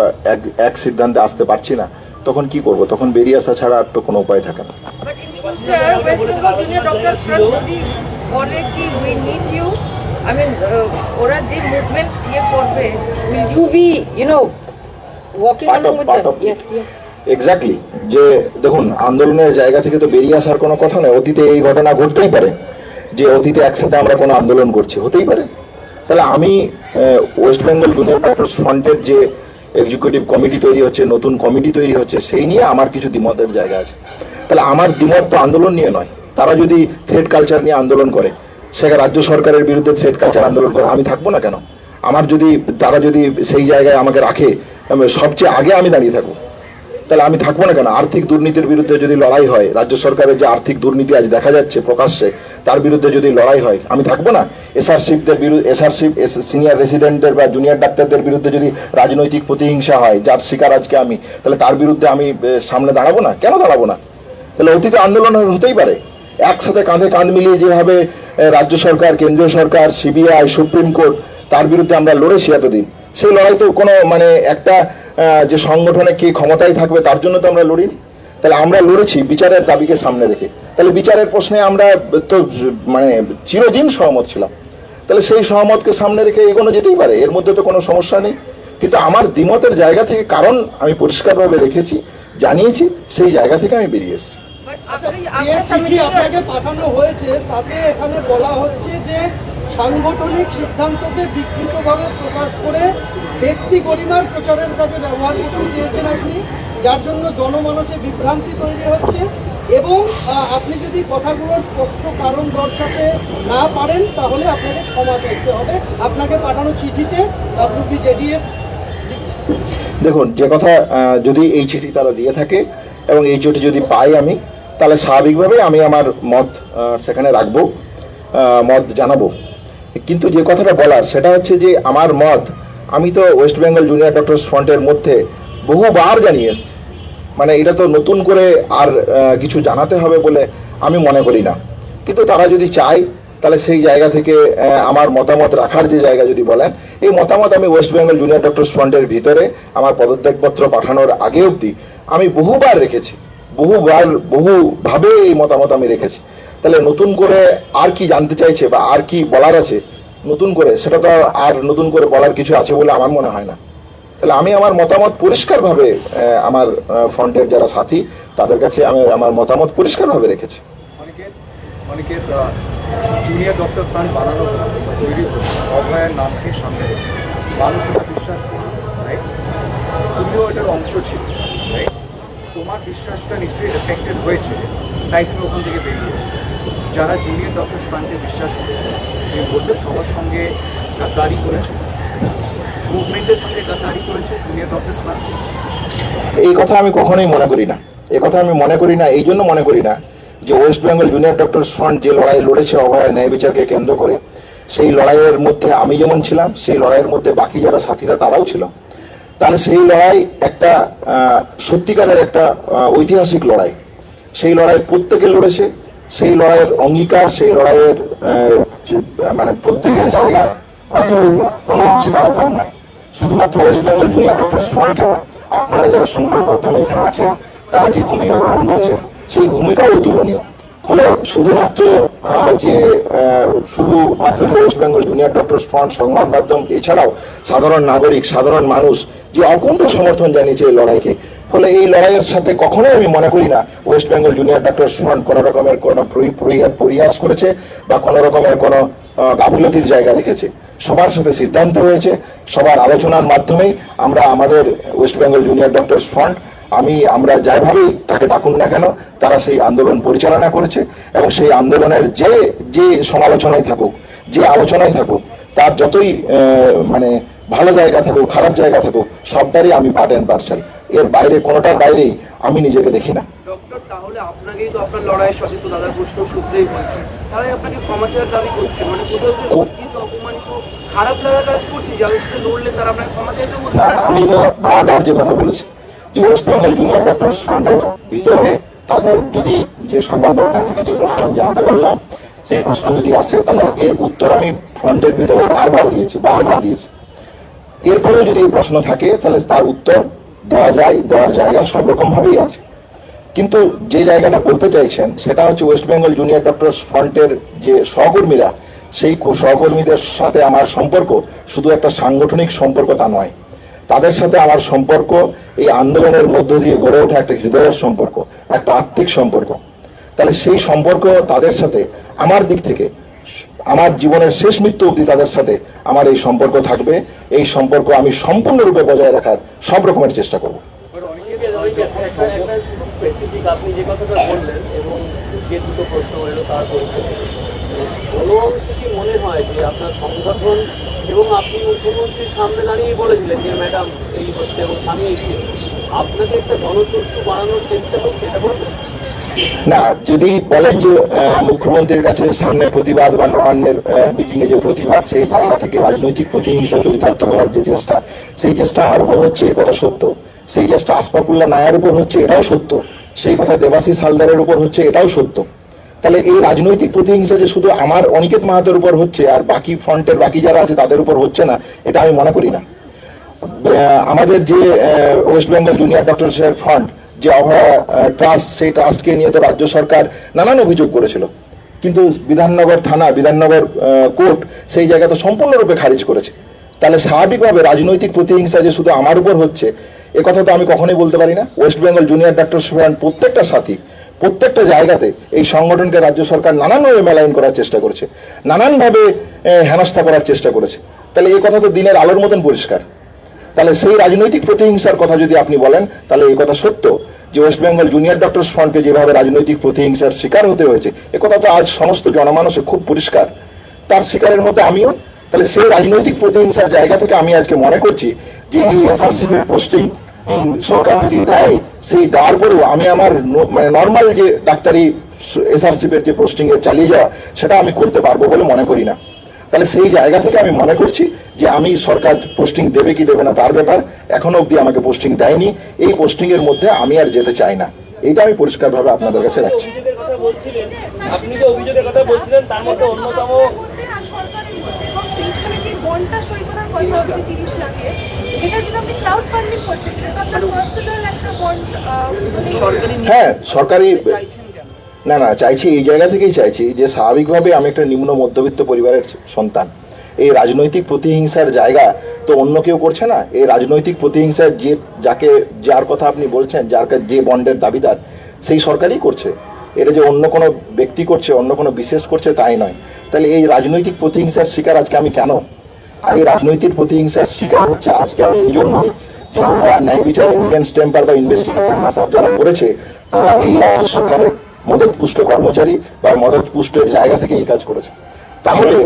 এক সিদ্ধান্তে আসতে পারছি না, তখন কি করব? তখন বেরিয়ে আসা ছাড়া আর তো কোনো উপায় থাকে না। But in future, West Bengal Junior Doctors Front যদি বলে কি we need you, I mean, ওরা যে মুভমেন্ট ইয়ে করবে, will you be, you know, walking along with them? Yes, yes. Exactly. যে দেখুন, আন্দোলনের জায়গা থেকে তো বেরিয়ে আসার কোনো কথা নয়। অতীতে এই ঘটনা ঘটতেই পারে যে অতীতে একসাথে আমরা কোনো আন্দোলন করছি, হতেই পারে। তাহলে আমি ওয়েস্ট বেঙ্গল জুনিয়র ডক্টরস ফ্রন্টের যে এক্সিকিউটিভ কমিটি তৈরি হচ্ছে, নতুন কমিটি তৈরি হচ্ছে, সেই নিয়ে আমার কিছু দ্বিমতের জায়গা আছে। তাহলে আমার দ্বিমত তো আন্দোলন নিয়ে নয়। তারা যদি থ্রেড কালচার নিয়ে আন্দোলন করে, সেখানে রাজ্য সরকারের বিরুদ্ধে থ্রেড কালচার আন্দোলন করে, আমি থাকবো না কেন? তারা যদি সেই জায়গায় আমাকে রাখে, সবচেয়ে আগে আমি দাঁড়িয়ে থাকবো, তাহলে আমি থাকবো না কেন? আর্থিক দুর্নীতির বিরুদ্ধে যদি লড়াই হয়, রাজ্য সরকারের যে আর্থিক দুর্নীতি আজ দেখা যাচ্ছে প্রকাশ্যে, তার বিরুদ্ধে যদি লড়াই হয়, আমি থাকবো না? এসআরশিপ সিনিয়র রেসিডেন্টের বা জুনিয়র ডাক্তারদের বিরুদ্ধে যদি রাজনৈতিক প্রতিহিংসা হয়, যার শিকার আজকে আমি, তাহলে তার বিরুদ্ধে আমি সামনে দাঁড়াবো না? কেন দাঁড়াবো না? তাহলে অতীতে আন্দোলন হতেই পারে। একসাথে কাঁধে কাঁধ মিলিয়ে যেভাবে রাজ্য সরকার, কেন্দ্রীয় সরকার, সিবিআই, সুপ্রিম কোর্ট, তার বিরুদ্ধে আমরা লড়েছি এতদিন, সেই লড়াই তো কোনো একটা যে সংগঠনে কে ক্ষমতায় থাকবে তার জন্য তো আমরা লড়িনি। তাহলে আমরা লড়েছি বিচারের দাবিকে সামনে রেখে। তাহলে বিচারের প্রশ্নে আমরা তো চিরদিন সহমত ছিলাম। তাহলে সেই সহমতকে সামনে রেখে এগোনো যেতেই পারে, এর মধ্যে তো কোনো সমস্যা নেই। কিন্তু আমার দ্বিমতের জায়গা থেকে কারণ আমি পরিষ্কারভাবে রেখেছি, জানিয়েছি, সেই জায়গা থেকে আমি বেরিয়ে এসেছি। যে চিঠি আপনাকে পাঠানো হয়েছে তাতে এখানে বলা হচ্ছে যে সাংগঠনিক সিদ্ধান্তকে বিকৃতভাবে প্রকাশ করে ব্যক্তি গরিমার প্রচারের কাজে ব্যবহার করতে চেয়েছেন আপনি, যার জন্য জনমানসে বিভ্রান্তি তৈরি হচ্ছে, এবং আপনি যদি কথাগুলোর স্পষ্ট কারণ দর্শাতে না পারেন তাহলে আপনাকে ক্ষমা চাইতে হবে। আপনাকে পাঠানো চিঠিতে WBJDF। দেখুন, যে কথা, যদি এই চিঠি তারা দিয়ে থাকে এবং এই চিঠি যদি পাই আমি, তাহলে স্বাভাবিকভাবে আমি আমার মত সেখানে রাখবো, মত জানাবো। কিন্তু যে কথাটা বলার সেটা হচ্ছে যে আমার মত আমি তো ওয়েস্ট বেঙ্গল জুনিয়র ডক্টরস ফ্রন্টের মধ্যে বহুবার জানিয়েছি। এটা তো নতুন করে আর কিছু জানাতে হবে বলে আমি মনে করি না। কিন্তু তারা যদি চায় তাহলে সেই জায়গা থেকে আমার মতামত রাখার যে জায়গা যদি বলেন, এই মতামত আমি ওয়েস্ট বেঙ্গল জুনিয়র ডক্টরস ফ্রন্টের ভিতরে আমার পদত্যাগপত্র পাঠানোর আগে অবধি আমি বহুবার রেখেছি, বহুভাবে এই মতামত আমি রেখেছি। তাহলে নতুন করে আর কি জানতে চাইছে বা আর কি বলার আছে নতুন করে, সেটা তো আর নতুন করে বলার কিছু আছে বলে আমার মনে হয় না। তাহলে আমি আমার মতামত পরিষ্কারভাবে আমার ফ্রন্টের যারা সাথী তাদের কাছে আমি আমার মতামত পরিষ্কারভাবে রেখেছি। অনেকের জুনিয়র ডক্টর ফ্রন্ট বানানো তৈরি অভয়ের নামকে সামনে মানুষ এটা বিশ্বাস করে, রাইট? তুমিও এটার অংশ ছিল, রাইট? তোমার বিশ্বাসটা নিশ্চয়ই এফেক্টেড হয়েছে, তাই তুমি ওখান থেকে বেরিয়ে এসছো। যারা জুনিয়র ডক্টর ফ্রন্টে বিশ্বাস করেছে, তুমি বললে সবার সঙ্গে গাদ্দারি করেছে, মুভমেন্টের সঙ্গে গাদ্দারি করেছে জুনিয়র ডক্টর ফ্রন্ট। এই কথা আমি কখনোই মনে করি না। এই কথা আমি মনে করি না, এই জন্য মনে করি না যে West Bengal junior doctors front যে লড়াই লড়েছে অভয় ন্যায় বিচারকে কেন্দ্র করে, সেই লড়াইয়ের মধ্যে আমি যেমন ছিলাম, সেই লড়াইয়ের মধ্যে বাকি যারা সাথীরা তারাও ছিল। তাহলে সেই লড়াই একটা সত্যিকারের একটা ঐতিহাসিক লড়াই। সেই লড়াই প্রত্যেকে লড়েছে, সেই লড়াইয়ের অঙ্গীকার, সেই লড়াইয়ের মানে প্রত্যেকের জায়গা কোনো নাই। শুধুমাত্র ওয়েস্ট বেঙ্গল জুনিয়র ডক্টরস ফ্রন্টকে আপনারা যারা সংবাদ মাধ্যমে এখানে আছেন তারা যে ভূমিকা গ্রহণ করেছে সেই ভূমিকাও তুলনীয়। ফলে শুধুমাত্র যে শুধুমাত্র West Bengal junior doctors front, সংবাদ মাধ্যম, এছাড়াও সাধারণ নাগরিক, সাধারণ মানুষ যে অকুণ্ঠ সমর্থন জানিয়েছে এই লড়াইকে। ফলে এই লড়াইয়ের সাথে কখনোই আমি মনে করি না West Bengal junior doctors front কোন রকমের কোনো পরিহাস করেছে বা কোন রকমের কোনো গাফিলতির জায়গা রেখেছে। সবার সাথে সিদ্ধান্ত হয়েছে, সবার আলোচনার মাধ্যমেই আমরা আমাদের West Bengal junior doctors front আমরা যাইভাবেই তাকে ডাকুন না কেন তারা সেই আন্দোলন পরিচালনা করেছে এবং সেই আন্দোলনের যে সমালোচনায় থাকুক, যে আলোচনায় থাকুক, তার যতই মানে ভালো জায়গা থাকুক, খারাপ জায়গা থাকুক, সবটারই আমি পার্ট অ্যান্ড পার্সেল। এর বাইরে কোনোটার বাইরেই আমি নিজেকে দেখি না। ডক্টর, তাহলে আপনাকেই তো আপনার লড়াইয়ের সতীর্থ দাদার প্রশ্ন সূত্রেই বলছে, তারাই আপনাকে ক্ষমা চাওয়ার দাবি করছে, মানে কোথাও লজ্জিত, অপমানিত, খারাপ লাগা কাজ করছে, যাদের সাথে লড়লেন তারা আপনাকে ক্ষমা চাইতে বলছে। আমি তো বারবার যে কথা বলেছি যে ওয়েস্ট বেঙ্গল জুনিয়র ডক্টরস ফ্রন্টের ভিতরে তাদের যদি যে সংবাদ থেকে যে প্রশ্ন জানতে পারলাম, সেই প্রশ্ন যদি আসে তাহলে এর উত্তর আমি ফ্রন্টের ভিতরে বারবার দিয়েছি। এরপরেও যদি এই প্রশ্ন থাকে তাহলে তার উত্তর দেওয়ার জায়গা সব রকম ভাবেই আছে। কিন্তু যে জায়গাটা বলতে চাইছেন সেটা হচ্ছে ওয়েস্ট বেঙ্গল জুনিয়র ডক্টরস ফ্রন্টের যে সহকর্মীরা, সেই সহকর্মীদের সাথে আমার সম্পর্ক শুধু একটা সাংগঠনিক সম্পর্ক তা নয়। তাদের সাথে আমার সম্পর্ক এই আন্দোলনের মধ্য দিয়ে গড়ে ওঠা একটা হৃদয়ের সম্পর্ক, একটা আত্মিক সম্পর্ক। তাহলে সেই সম্পর্ক তাদের সাথে আমার দিক থেকে আমার জীবনের শেষ মৃত্যু অবধি তাদের সাথে আমার এই সম্পর্ক থাকবে। এই সম্পর্ক আমি সম্পূর্ণরূপে বজায় রাখার সব রকমের চেষ্টা করব। আপনি যে কথাটা বললেন এবং যে দুটো প্রশ্ন এলো তার পরিপ্রেক্ষিতে কোনো অংশ কি মনে হয় যে আপনার সংগঠন এবং আপনি মুখ্যমন্ত্রীর সামনে দাঁড়িয়ে বলেছিলেন যে ম্যাডাম এই হচ্ছে এবং আমি আপনাকে একটা গণশত্রু বানানোর চেষ্টা করছি, এটা বলবেন? না, যদি বলেন যে মুখ্যমন্ত্রীর কাছে সামনে প্রতিবাদ বা নবান্নের মিটিং এ যে প্রতিবাদ, সেই জায়গা থেকে রাজনৈতিক প্রতিহিংসা চরিতার্থ করার যে চেষ্টা, সেই চেষ্টা আমার উপর হচ্ছে, কথা সত্য। সেই চেষ্টা আসফাকুল্লাহ নায়ার উপর হচ্ছে, এটাও সত্য। সেই কথা দেবাশিস হালদারের উপর হচ্ছে, এটাও সত্য। তাহলে এই রাজনৈতিক প্রতিহিংসা যে শুধু আমার অনিকেত মাহাতোর উপর হচ্ছে আর বাকি ফ্রন্টের বাকি যারা আছে তাদের উপর হচ্ছে না, এটা আমি মনে করি না। আমাদের যে West Bengal junior doctors front যে অভয়া ট্রাস্ট, সেই ট্রাস্টকে নিয়ে তো রাজ্য সরকার নানান অভিযোগ করেছিল, কিন্তু বিধাননগর থানা, বিধাননগর কোর্ট সেই জায়গা তো সম্পূর্ণরূপে খারিজ করেছে। তাহলে স্বাভাবিকভাবে রাজনৈতিক প্রতিহিংসা যে শুধু আমার উপর হচ্ছে এ কথা তো আমি কখনোই বলতে পারি না। West Bengal junior doctors front প্রত্যেকটা সাথী, প্রত্যেকটা জায়গাতে এই সংগঠনকে রাজ্য সরকার নানানভাবে মেলাইন করার চেষ্টা করেছে, নানানভাবে হেনস্থা করার চেষ্টা করেছে। তাহলে এই কথা তো দিনের আলোর মতন পরিষ্কার। তাহলে সেই রাজনৈতিক প্রতিহিংসার কথা যদি আপনি বলেন তাহলে এই কথা সত্য যে ওয়েস্ট বেঙ্গল জুনিয়র ডক্টরস ফ্রন্টকে যেভাবে রাজনৈতিক প্রতিহিংসার শিকার হতে হয়েছে, এ কথা তো আজ সমস্ত জনমানসে খুব পরিষ্কার। তার শিকারের মতো আমিও। তাহলে সেই রাজনৈতিক প্রতিহিংসার জায়গা থেকে আমি আজকে মনে করছি যে এই এসআরসিপি পোস্টিং সরকার যদি দেয়, সেই দেওয়ার পরেও আমি আমার মানে নর্মাল যে ডাক্তারি এসআরসিপির যে পোস্টিং এর চালিয়ে যাওয়া, সেটা আমি করতে পারবো বলে মনে করি না। তাহলে সেই জায়গা থেকে আমি মনে করছি যে আমি সরকার পোস্টিং দেবে কি দেবে না তার ব্যাপার, এখনো অব্দি আমাকে পোস্টিং দেয়নি। এই পোস্টিং এর মধ্যে আমি আর যেতে চাই না, এইটা আমি পরিষ্কারভাবে আপনাদের কাছে রাখছি। আপনি যে অভিযোগের কথা বলছিলেন তার মধ্যে অন্যতম হ্যাঁ, সরকারি না চাইছি, এই জায়গা থেকেই চাইছি যে স্বাভাবিকভাবে আমি একটা নিম্ন মধ্যবিত্ত পরিবারের সন্তান। এই রাজনৈতিক প্রতিহিংসার জায়গা তো অন্য কেউ করছে না। এই রাজনৈতিক প্রতিহিংসার যার কথা আপনি বলছেন, যে বন্ডের দাবিদার, সেই সরকারই করছে। এটা যে অন্য কোনো ব্যক্তি করছে, অন্য কোনো বিশেষ করছে তাই নয়। তাহলে এই রাজনৈতিক প্রতিহিংসার শিকার আজকে আমি কেন? আর এই রাজনৈতিক প্রতিহিংসার শিকার হচ্ছে আজকে আমি এই জন্য ন্যায় বিচার এভিডেন্স টেম্পার বা ইনভেস্টিগেশন যারা করেছে তারা এই সরকারের মদতপুষ্ট কর্মচারী বা মদতপুষ্টের জায়গা থেকে এই কাজ করেছে। তাহলে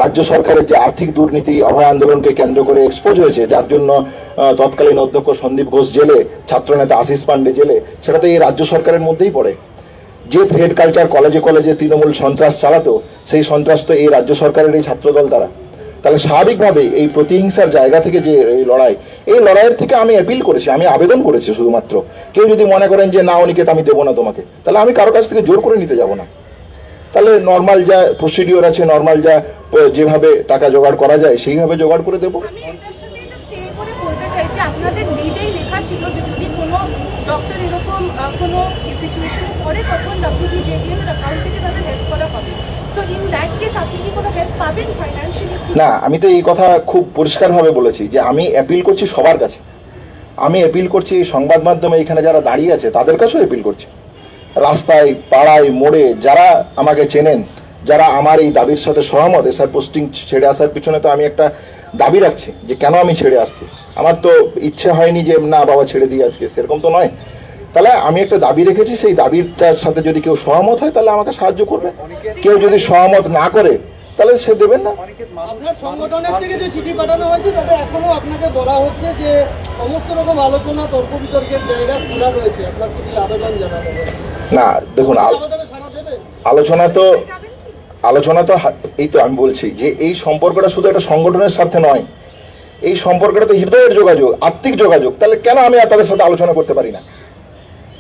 রাজ্য সরকারের যে আর্থিক দুর্নীতি অভয় আন্দোলনকে কেন্দ্র করে এক্সপোজ হয়েছে, যার জন্য তৎকালীন অধ্যক্ষ সন্দীপ ঘোষ জেলে, ছাত্রনেতা আশিস পান্ডে জেলে, সেটা তো এই রাজ্য সরকারের মধ্যেই পড়ে। যে থ্রেড কালচার কলেজে কলেজে তৃণমূল সন্ত্রাস চালাতো, সেই সন্ত্রাস তো এই রাজ্য সরকারের এই ছাত্রদল দ্বারা। তাহলে স্বাভাবিকভাবে এই প্রতিহিংসার জায়গা থেকে যে এই লড়াইয়ের থেকে আমি অ্যাপিল করেছি, আমি আবেদন করেছি শুধুমাত্র। কেউ যদি মনে করেন যে না অনিকেত আমি দেবো না তোমাকে, তাহলে আমি কারো কাছ থেকে জোর করে নিতে যাব না। তাহলে নর্মাল যা প্রসিডিওর আছে, নর্মাল যা যেভাবে টাকা জোগাড় করা যায় সেইভাবে জোগাড় করে দেবো। আমি এটার সাথে এটা স্টেল করে বলতে চাইছি, আপনাদের লিডেই লেখা ছিল যে যদি কোনো ডক্টর এরকম কোনো সিচুয়েশনে পড়ে তখন WBJDM এর অ্যাকাউন্ট থেকে তাদের হেল্প করা হবে। সো ইন দ্যাট কেস আপনি কি কোনো হেল্প পাবেন ফাইন্যান্সিয়ালি? না, আমি তো এই কথা খুব পরিষ্কারভাবে বলেছি যে আমি অ্যাপিল করছি সবার কাছে। আমি অ্যাপিল করছি এই সংবাদ মাধ্যমে এখানে যারা দাঁড়িয়ে আছে তাদের কাছেও অ্যাপিল করছি। রাস্তায়, পাড়ায়, মোড়ে যারা আমাকে চেনেন, যারা আমার এই দাবির সাথে সহমত, এসআর পোস্টিং ছেড়ে আসার পিছনে তো আমি একটা দাবি রাখছি যে কেন আমি ছেড়ে আসছি। আমার তো ইচ্ছে হয়নি যে না বাবা ছেড়ে দিয়ে আজকে, সেরকম তো নয়। তাহলে আমি একটা দাবি রেখেছি, সেই দাবিটার সাথে যদি কেউ সহমত হয় তাহলে আমাকে সাহায্য করবে। কেউ যদি সহমত না করে তাহলে সে দেবেন না। আপনার সংগঠনের থেকে যে চিঠি পাঠানো হয়েছে তাতে এখনো আপনাকে বলা হচ্ছে যে সমস্ত রকম আলোচনা তর্ক বিতর্কের জায়গা খোলা রয়েছে, আপনার প্রতি আবেদন জানানো হয়েছে। না দেখুন, আবেদনে সাড়া দেবেন? আলোচনা তো এই তো আমি বলছি যে এই সম্পর্কটা শুধু একটা সংগঠনের সাথে নয়, এই সম্পর্কটা তো হৃদয়ের যোগাযোগ, আত্মিক যোগাযোগ। তাহলে কেন আমি আর তাদের সাথে আলোচনা করতে পারি না?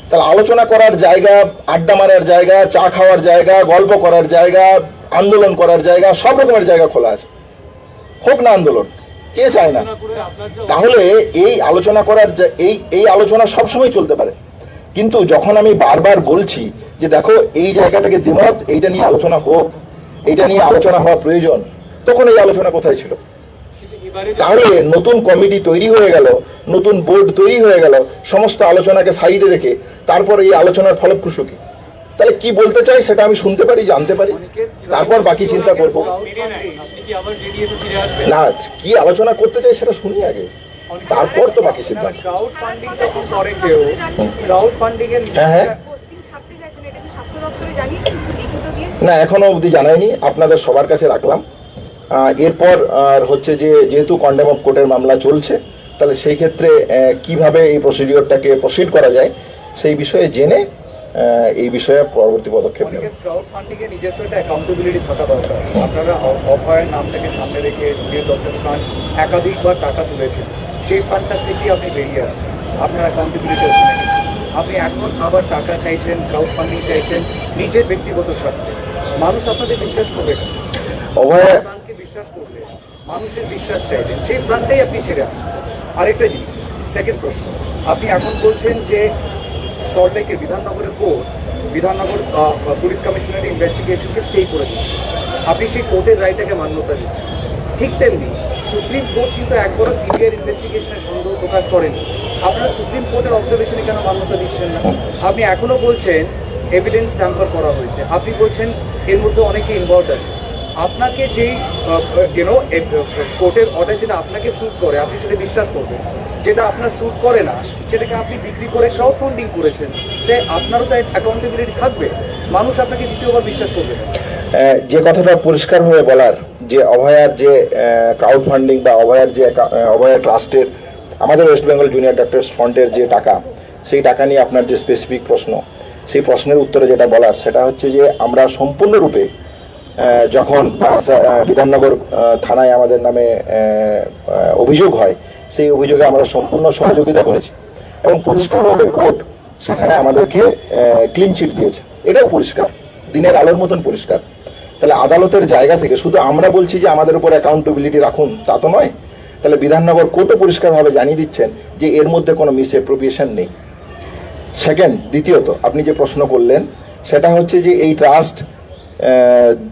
তাহলে আলোচনা করার জায়গা, আড্ডা মারার জায়গা, চা খাওয়ার জায়গা, গল্প করার জায়গা, আন্দোলন করার জায়গা, সব রকমের জায়গা খোলা আছে। হোক না আন্দোলন, কে চায় না? তাহলে এই আলোচনা করার এই আলোচনা সবসময় চলতে পারে। কিন্তু যখন আমি বারবার বলছি যে দেখো এই জায়গাটাকে দ্বিমত, এইটা নিয়ে আলোচনা হোক, এইটা নিয়ে আলোচনা হওয়া প্রয়োজন, তখন এই আলোচনা কোথায় ছিল? তাহলে নতুন কমিটি তৈরি হয়ে গেল, নতুন বোর্ড তৈরি হয়ে গেল, সমস্ত আলোচনাকে সাইডে রেখে তারপর এই আলোচনার ফলপ্রসূ কি? তাহলে কি বলতে চাই সেটা আমি শুনতে পারি, জানতে পারি, তারপর বাকি চিন্তা করবো। না, কি আলোচনা করতে চাই সেটা শুনি আগে, তারপর তো বাকি সিদ্ধান্ত। ক্রাউড ফান্ডিং যখন করে কেউ, ক্রাউড ফান্ডিং এর হ্যাঁ, পোস্টিং ছাড়তে গেছেন, এটা কি স্বাস্থ্য দপ্তরে জানিয়েছেন? লিখিত দিয়েছেন? না এখনো অবধি জানাইনি, আপনাদের সবার কাছে রাখলাম। এরপর হচ্ছে যে যেহেতু কন্ডেম অফ কোর্টের মামলা চলছে, তাহলে সেই ক্ষেত্রে কিভাবে এই প্রসিডিওরটাকে প্রসিড করা যায় সেই বিষয়ে জেনে এই বিষয়ে পরবর্তী পদক্ষেপ নেব। ক্রাউড ফান্ডিং এর নিজস্ব একটা অ্যাকাউন্টেবিলিটি থাকা দরকার। আপনারা অভয়ের নামটাকে সামনে রেখে জুনিয়র ডক্টরস ফান্ড একাধিকবার টাকা তুলেছেন, সেই ফান্ডটা থেকে আপনি বেরিয়ে আসছেন, আপনার অ্যাকাউন্টেবিলিটি ওখানে নেই। আপনি এখন আবার টাকা চাইছেন, ক্রাউড ফান্ডিং চাইছেন নিজের ব্যক্তিগত স্বার্থে। মানুষ আপনাদের বিশ্বাস করবে না। অভয় প্রাণকে বিশ্বাস করলে মানুষের বিশ্বাস চাইবেন, সেই প্রাণটাই আপনি ছেড়ে আসেন। আরেকটা জিনিস, সেকেন্ড প্রশ্ন, আপনি এখন বলছেন যে সল্টলেকের বিধাননগরের কোর্ট, বিধাননগর পুলিশ কমিশনারের ইনভেস্টিগেশনকে স্টে করে দিচ্ছে, আপনি সেই কোর্টের রায়টাকে মান্যতা দিচ্ছেন। ঠিক তেমনি সুপ্রিম কোর্ট কিন্তু একবারও সিবিআইয়ের ইনভেস্টিগেশনের সন্দেহ প্রকাশ করেনি। আপনারা সুপ্রিম কোর্টের অবজারভেশনে কেন মান্যতা দিচ্ছেন না? আপনি এখনো বলছেন এভিডেন্স ট্যাম্পার করা হয়েছে, আপনি বলছেন এর মধ্যে অনেকে ইনভলভ আছে। আপনাকে যেই কোর্টের অর্ডার যেটা আপনাকে স্যুট করে আপনি সেটা বিশ্বাস করবেন, যেটা আপনার স্যুট করে না সেটাকে আপনি বিক্রি করে ক্রাউড ফান্ডিং করেছেন, তাই আপনারও তো অ্যাকাউন্টেবিলিটি থাকবে, মানুষ আপনাকে দ্বিতীয়বার বিশ্বাস করবে না। যে কথাটা পরিষ্কার হয়ে বলার যে অভয়ার যে ক্রাউড ফান্ডিং বা অভয়ার যে অভয়া ট্রাস্টের আমাদের ওয়েস্ট বেঙ্গল জুনিয়র ডক্টরস ফান্ডের যে টাকা, সেই টাকা নিয়ে আপনার যে স্পেসিফিক প্রশ্ন, সেই প্রশ্নের উত্তরে যেটা বলার সেটা হচ্ছে যে আমরা সম্পূর্ণরূপে যখন বিধাননগর থানায় আমাদের নামে অভিযোগ হয়, সেই অভিযোগে আমরা সম্পূর্ণ সহযোগিতা করেছি এবং পরিষ্কারভাবে কোর্ট সেখানে আমাদেরকে ক্লিন চিট দিয়েছে। এটাও পরিষ্কার, দিনের আলোর মতন পরিষ্কার। তাহলে আদালতের জায়গা থেকে শুধু আমরা বলছি যে আমাদের উপর অ্যাকাউন্টেবিলিটি রাখুন, তা তো নয়। তাহলে বিধাননগর কোর্টও পরিষ্কারভাবে জানিয়ে দিচ্ছেন যে এর মধ্যে কোনো মিসঅ্যাপ্রোপ্রিয়েশন নেই। সেকেন্ড, দ্বিতীয়ত আপনি যে প্রশ্ন করলেন সেটা হচ্ছে যে এই ট্রাস্ট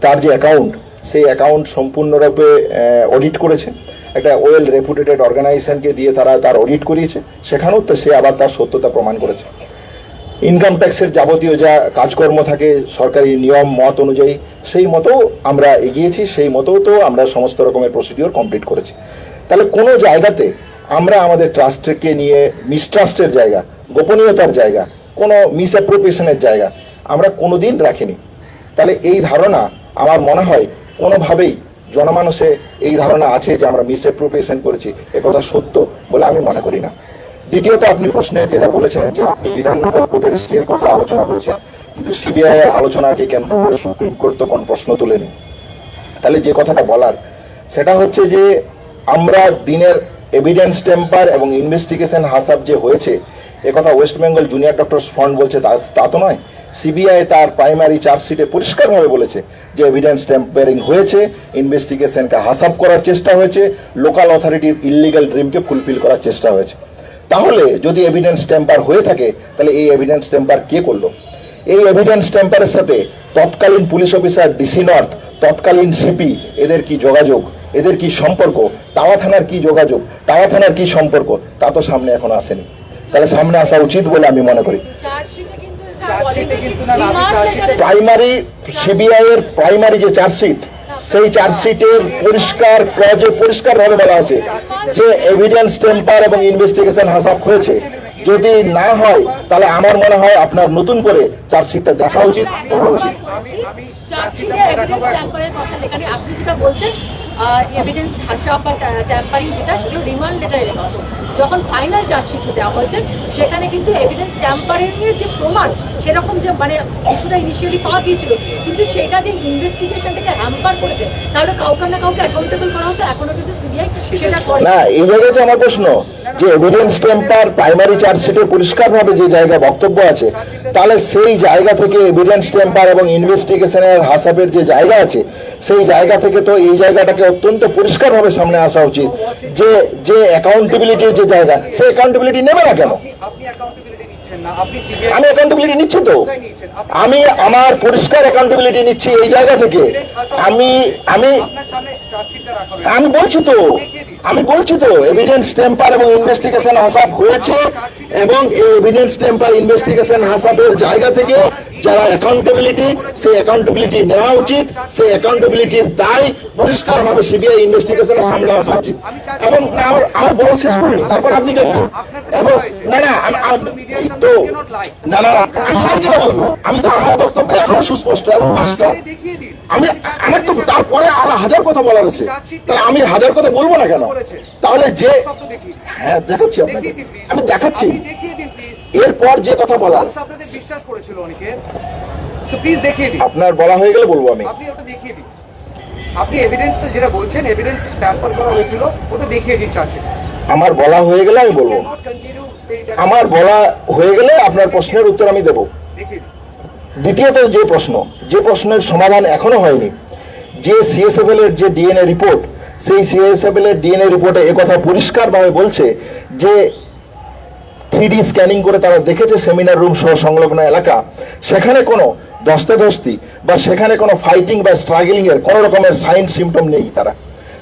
তার যে অ্যাকাউন্ট, সেই অ্যাকাউন্ট সম্পূর্ণরূপে অডিট করেছে, একটা ওয়েল রেপুটেটেড অর্গানাইজেশনকে দিয়ে তার অডিট করিয়েছে, সেখানেও তো সে আবার তার সত্যতা প্রমাণ করেছে। ইনকাম ট্যাক্সের যাবতীয় যা কাজকর্ম থাকে সরকারি নিয়ম মত অনুযায়ী, সেই মতো আমরা এগিয়েছি, সেই মতো তো আমরা সমস্ত রকমের প্রসিডিওর কমপ্লিট করেছি। তাহলে কোনো জায়গাতে আমরা আমাদের ট্রাস্টকে নিয়ে মিসট্রাস্টের জায়গা, গোপনীয়তার জায়গা, কোনো মিসঅ্যাপ্রোপ্রিয়েশনের জায়গা আমরা কোনোদিন রাখিনি। তাহলে এই ধারণা আমার মনে হয় কোনোভাবেই জনমানসে এই ধারণা আছে যে আমরা মিসঅ্যাপ্রোপ্রিয়েশন করেছি, একথা সত্য বলে আমি মনে করি না। দ্বিতীয়ত আপনি প্রশ্নে যেটা বলেছেন যে আপনি বিধাননগর কোর্টের স্টের কথা আলোচনা করছেন, কিন্তু সিবিআই আলোচনাকে কেন্দ্র করে সুপ্রিম কোর্ট তো কোন প্রশ্ন তোলেনি। তাহলে যে কথাটা বলার সেটা হচ্ছে যে আমরা দিনের এভিডেন্স টেম্পার এবং ইনভেস্টিগেশন হাসাব যে হয়েছে একথা West Bengal junior doctors front বলছে তা তো নয়। সিবিআই তার প্রাইমারি চার্জশিটে পরিষ্কারভাবে বলেছে যে এভিডেন্স টেম্পারিং হয়েছে, ইনভেস্টিগেশনকে হাসাব করার চেষ্টা হয়েছে, লোকাল অথরিটির ইললিগাল ড্রিমকে ফুলফিল করার চেষ্টা হয়েছে। তাহলে যদি এভিডেন্স টেম্পার হয়ে থাকে তাহলে এই এভিডেন্স টেম্পার কে করলো? এই এভিডেন্স টেম্পারের সাথে তৎকালীন পুলিশ অফিসার ডিসি নর্থ, তৎকালীন সিপি, এদের কি যোগাযোগ, এদের কি সম্পর্ক, টাওয়া থানার কি যোগাযোগ, টাওয়া থানার কি সম্পর্ক, তা তো সামনে এখন আসেনি। তাহলে সামনে আসা উচিত বলে আমি মনে করি। প্রাইমারি সিবিআই এর প্রাইমারি যে চার্জশিট, সেই চার্জশিটের পরিষ্কার ক্লজে পরিষ্কারভাবে বলা আছে যে এভিডেন্স টেম্পার এবং ইনভেস্টিগেশন হাসাব হয়েছে। যদি না হয় তাহলে আমার মনে হয় আপনার নতুন করে চার্জশিটটা দেখা উচিত, পড়া উচিত। আপনি যেটা বলছেন এভিডেন্স হাসাব বা ট্যাম্পারিং যেটা সেটা রিমান্ড লেটারে লেখা হতো। যখন ফাইনাল চার্জশিট দেওয়া হয়েছে সেখানে কিন্তু এভিডেন্স ট্যাম্পারিং এর যে প্রমাণ সেরকম যে মানে কিছুটা ইনিশিয়ালি পাওয়া গিয়েছিল, কিন্তু সেটা যে ইনভেস্টিগেশনটাকে হ্যাম্পার করেছে, তাহলে কাউকে না কাউকে অ্যাকাউন্টেবল করা হতো। এখনো কিন্তু সিবিআই সেটা করে না। এই জায়গায় তো আমার প্রশ্ন যে এভিডেন্স টেম্পার প্রাইমারি চার্জশিটে পরিষ্কারভাবে যে জায়গা বক্তব্য আছে, তাহলে সেই জায়গা থেকে এভিডেন্স টেম্পার এবং ইনভেস্টিগেশনের হাসাবের যে জায়গা আছে, সেই জায়গা থেকে তো এই জায়গাটাকে অত্যন্ত পরিষ্কারভাবে সামনে আসা উচিত যে যে অ্যাকাউন্টেবিলিটির যে জায়গা, সেই অ্যাকাউন্টেবিলিটি নেবে না কেন? আমি অ্যাকাউন্টেবিলিটি নিচ্ছি তো, আমি আমার পরিষ্কার অ্যাকাউন্টেবিলিটি নিচ্ছি এই জায়গা থেকে। আমি আমি আমি বলছি তো এভিডেন্স টেম্পার এবং ইনভেস্টিগেশন হাসাব হয়েছে, এবং এই এভিডেন্স টেম্পার ইনভেস্টিগেশন হাসাবের জায়গা থেকে যারা অ্যাকাউন্টেবিলিটি, সেই অ্যাকাউন্টেবিলিটি নেওয়া উচিত, সেই অ্যাকাউন্টেবিলিটির দায় পরিষ্কারভাবে সিবিআই ইনভেস্টিগেশনের সামনে আসা উচিত। এবং আমার বলা শেষ করিনি, তারপর আপনি দেখবেন। এবং না না তো না না আমি তো আমার বক্তব্য এখন সুস্পষ্ট এবং পরিষ্কার। আমি আমার তো তারপরে আরো হাজার কথা বলার আছে, তাহলে আমি হাজার কথা বলবো না কেন? তাহলে যে হ্যাঁ দেখাচ্ছি আপনাকে, আমি দেখাচ্ছি এরপর যে কথা বলার বিশ্বাস করেছিল অনেকে, প্লিজ দেখিয়ে দিন। আপনার বলা হয়ে গেলে বলবো আমি। আপনি ওটা দেখিয়ে দিন, আপনি এভিডেন্সটা যেটা বলছেন এভিডেন্স ট্যাম্পার করা হয়েছিল ওটা দেখিয়ে দিন চার্জশিট। আমার বলা হয়ে গেলে আমি বলবো, আমার বলা হয়ে গেলে আপনার প্রশ্নের উত্তর আমি দেবো। দ্বিতীয়ত যে প্রশ্নের সমাধান এখনো হয়নি, যে সিএসএফএল এর যে ডিএনএ রিপোর্ট, সেই সিএসএফএল এর ডিএনএ রিপোর্টে একথা পরিষ্কারভাবে বলছে যে 3D স্ক্যানিং করে তারা দেখেছে সেমিনার রুম সহ সংলগ্ন এলাকা, সেখানে কোনো ধস্তাধস্তি বা সেখানে কোনো ফাইটিং বা স্ট্রাগলিং এর কোনো রকমের সাইন সিমটম নেই তারা।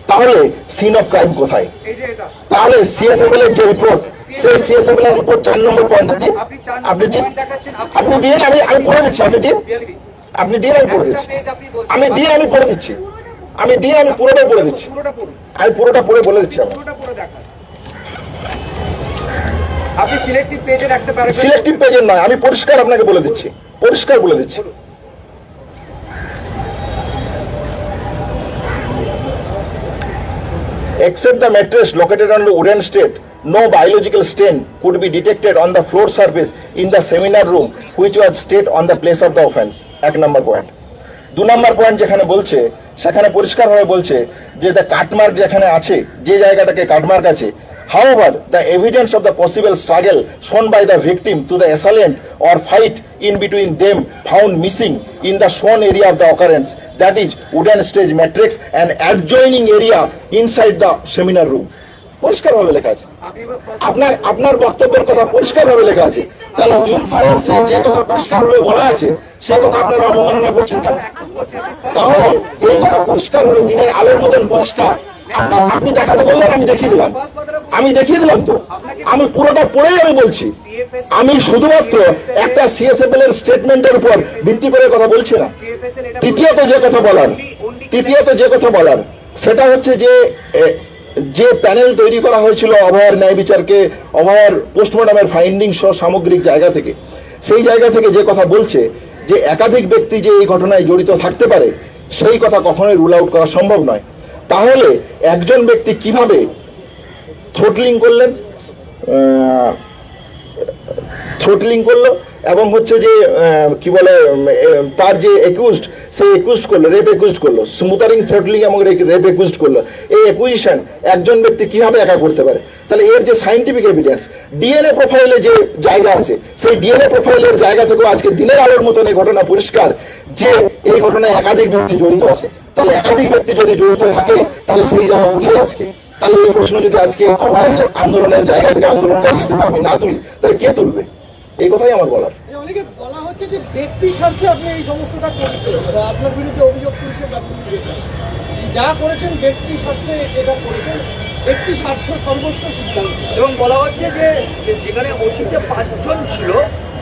তাহলে সিন অফ ক্রাইম কোথায়? তাহলে সিএসএফএল এর যে রিপোর্ট, সেই সিএসএফএল এর রিপোর্ট 4 নম্বর পয়েন্ট দিন, আপনি দিন, আমি পড়ে দিচ্ছি, আপনি দিন, আমি পড়ে দিচ্ছি, আমি পড়ে দিচ্ছি, আমি পুরোটাই পড়ে দিচ্ছি, আমি পুরোটা পড়ে বলে দিচ্ছি। আপনি সিলেক্টিভ পেজের একটা প্যারাগ্রাফ, সিলেক্টিভ পেজের নয়, আমি পরিষ্কার আপনাকে বলে দিচ্ছি, পরিষ্কার বলে দিচ্ছি। Except the mattress located on the wooden state, no biological stain could be detected on the floor surface in the seminar room which was stayed on the place of the offense. 1 number point. 2 number point যেখানে বলছে সেখানে পরিষ্কারভাবে বলছে যে the cut mark যেখানে আছে, যে জায়গাটাকে কাটমার্ক আছে, however the evidence of the possible struggle shown by the victim to the assailant or fight in between them found missing in the shown area of the occurrence, that is wooden stage matrix and adjoining area inside the seminar room. পরিষ্কারভাবে লেখা আছে, আপনার বক্তব্যের কথা পরিষ্কারভাবে লেখা আছে। তাহলে ইনফারেন্সে যে কথা পরিষ্কারভাবে বলা আছে সে কথা আপনারা অবমাননা করছেন কেন? তাহলে এই কথা পরিষ্কারভাবে দিনের আলোর মতন পরিষ্কার আপনি দেখাতে বললেন, আমি দেখিয়ে দিলাম তো, আমি পুরোটা পড়েই আমি বলছি। আমি শুধুমাত্র একটা সিএসএফএল এর স্টেটমেন্টের উপর ভিত্তি করে কথা বলছি না। তৃতীয়ত যে কথা বলার সেটা হচ্ছে যে প্যানেল তৈরি করা হয়েছিল অভয়ার ন্যায় বিচারকে, অভয়ার পোস্টমর্টমের ফাইন্ডিং সহ সামগ্রিক জায়গা থেকে, সেই জায়গা থেকে যে কথা বলছে যে একাধিক ব্যক্তি যে এই ঘটনায় জড়িত থাকতে পারে, সেই কথা কখনোই রুল আউট করা সম্ভব নয়। তাহলে একজন ব্যক্তি কিভাবে থ্রোটলিং করলেন, থ্রোটলিং করলো এবং হচ্ছে যে কি বলে তার যে একুইজড সেই একুইজড করলো, রেপ একুইজড করলো, স্মুথারিং, থ্রোটলিং এবং রেপ একুইজড করলো। এই একুইজিশন একজন ব্যক্তি কিভাবে একা করতে পারে? তাহলে এর যে সায়েন্টিফিক এভিডেন্স, ডিএনএ প্রোফাইলে যে জায়গা আছে, সেই ডিএনএ প্রোফাইলের জায়গা থেকেও আজকে দিনের আলোর মতন এই ঘটনা পরিষ্কার যে এই ঘটনায় একাধিক ব্যক্তি জড়িত আছে। তাহলে একাধিক ব্যক্তি যদি জড়িত থাকে তাহলে সেই জায়গা উঠে আজকে, তাহলে এই প্রশ্ন যদি আজকে আন্দোলনের জায়গা থেকে আন্দোলনের হিসেবে আমি না তুলি, তাহলে কে তুলবে? এই কথাই আমার বলার। অনেকে বলা হচ্ছে যে ব্যক্তি স্বার্থে আপনি এই সমস্তটা করেছেন বা আপনার বিরুদ্ধে অভিযোগ করেছে যা করেছেন ব্যক্তি স্বার্থে এটা করেছেন, ব্যক্তি স্বার্থ সর্বস্ব সিদ্ধান্ত। এবং বলা হচ্ছে যে যেখানে অচিতে 5 জন ছিল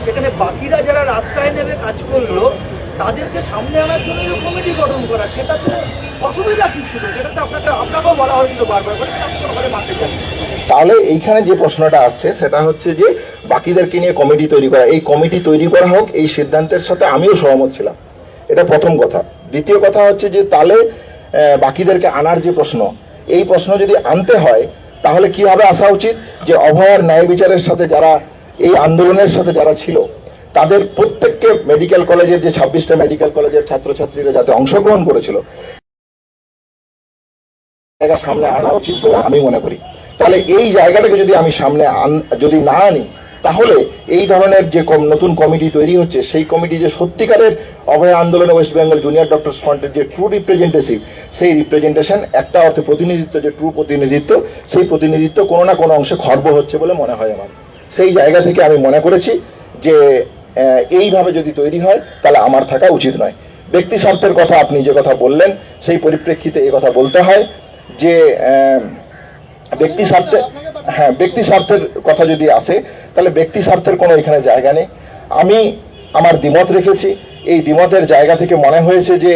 সেখানে বাকিরা যারা রাস্তায় নেমে কাজ করলো তাদেরকে সামনে আনার জন্য যে কমিটি গঠন করা, সেটা তো অসুবিধা কি ছিল? সেটা তো আপনাকেও বলা হয়েছিল বারবার করে, আপনি ওখানে মানতে চান। তাহলে এইখানে যে প্রশ্নটা আসছে সেটা হচ্ছে যে বাকিদেরকে নিয়ে কমিটি তৈরি করা, এই কমিটি তৈরি করা হোক, এই সিদ্ধান্তের সাথে আমিও সহমত ছিলাম। এটা প্রথম কথা। দ্বিতীয় কথা হচ্ছে যে তাহলে বাকিদেরকে আনার যে প্রশ্ন, এই প্রশ্ন যদি আনতে হয় তাহলে কিভাবে আসা উচিত যে অভয়ার ন্যায় বিচারের সাথে যারা এই আন্দোলনের সাথে যারা ছিল তাদের প্রত্যেককে মেডিকেল কলেজের যে 26টা মেডিকেল কলেজের ছাত্রছাত্রীরা যাতে অংশগ্রহণ করেছিল জায়গা সামনে আনা উচিত বলে আমি মনে করি। তাহলে এই জায়গাটাকে যদি আমি সামনে যদি না আনি তাহলে এই ধরনের যে নতুন কমিটি তৈরি হচ্ছে সেই কমিটি যে সত্যিকারের অভয় আন্দোলনে ওয়েস্ট বেঙ্গল জুনিয়র ডক্টরস ফ্রন্টের যে ট্রু রিপ্রেজেন্টেটিভ, সেই রিপ্রেজেন্টেশন একটা অর্থে প্রতিনিধিত্ব, যে ট্রু প্রতিনিধিত্ব, সেই প্রতিনিধিত্ব কোনো না কোনো অংশে খর্ব হচ্ছে বলে মনে হয় আমার। সেই জায়গা থেকে আমি মনে করেছি যে এইভাবে যদি তৈরি হয় তাহলে আমার থাকা উচিত নয়। ব্যক্তি স্বার্থের কথা আপনি যে কথা বললেন সেই পরিপ্রেক্ষিতে এই কথা বলতে হয় যে ব্যক্তি স্বার্থে, হ্যাঁ, ব্যক্তি স্বার্থের কথা যদি আসে তাহলে ব্যক্তি স্বার্থের কোনো এখানে জায়গা নেই। আমি আমার দ্বিমত রেখেছি, এই দ্বিমতের জায়গা থেকে মনে হয়েছে যে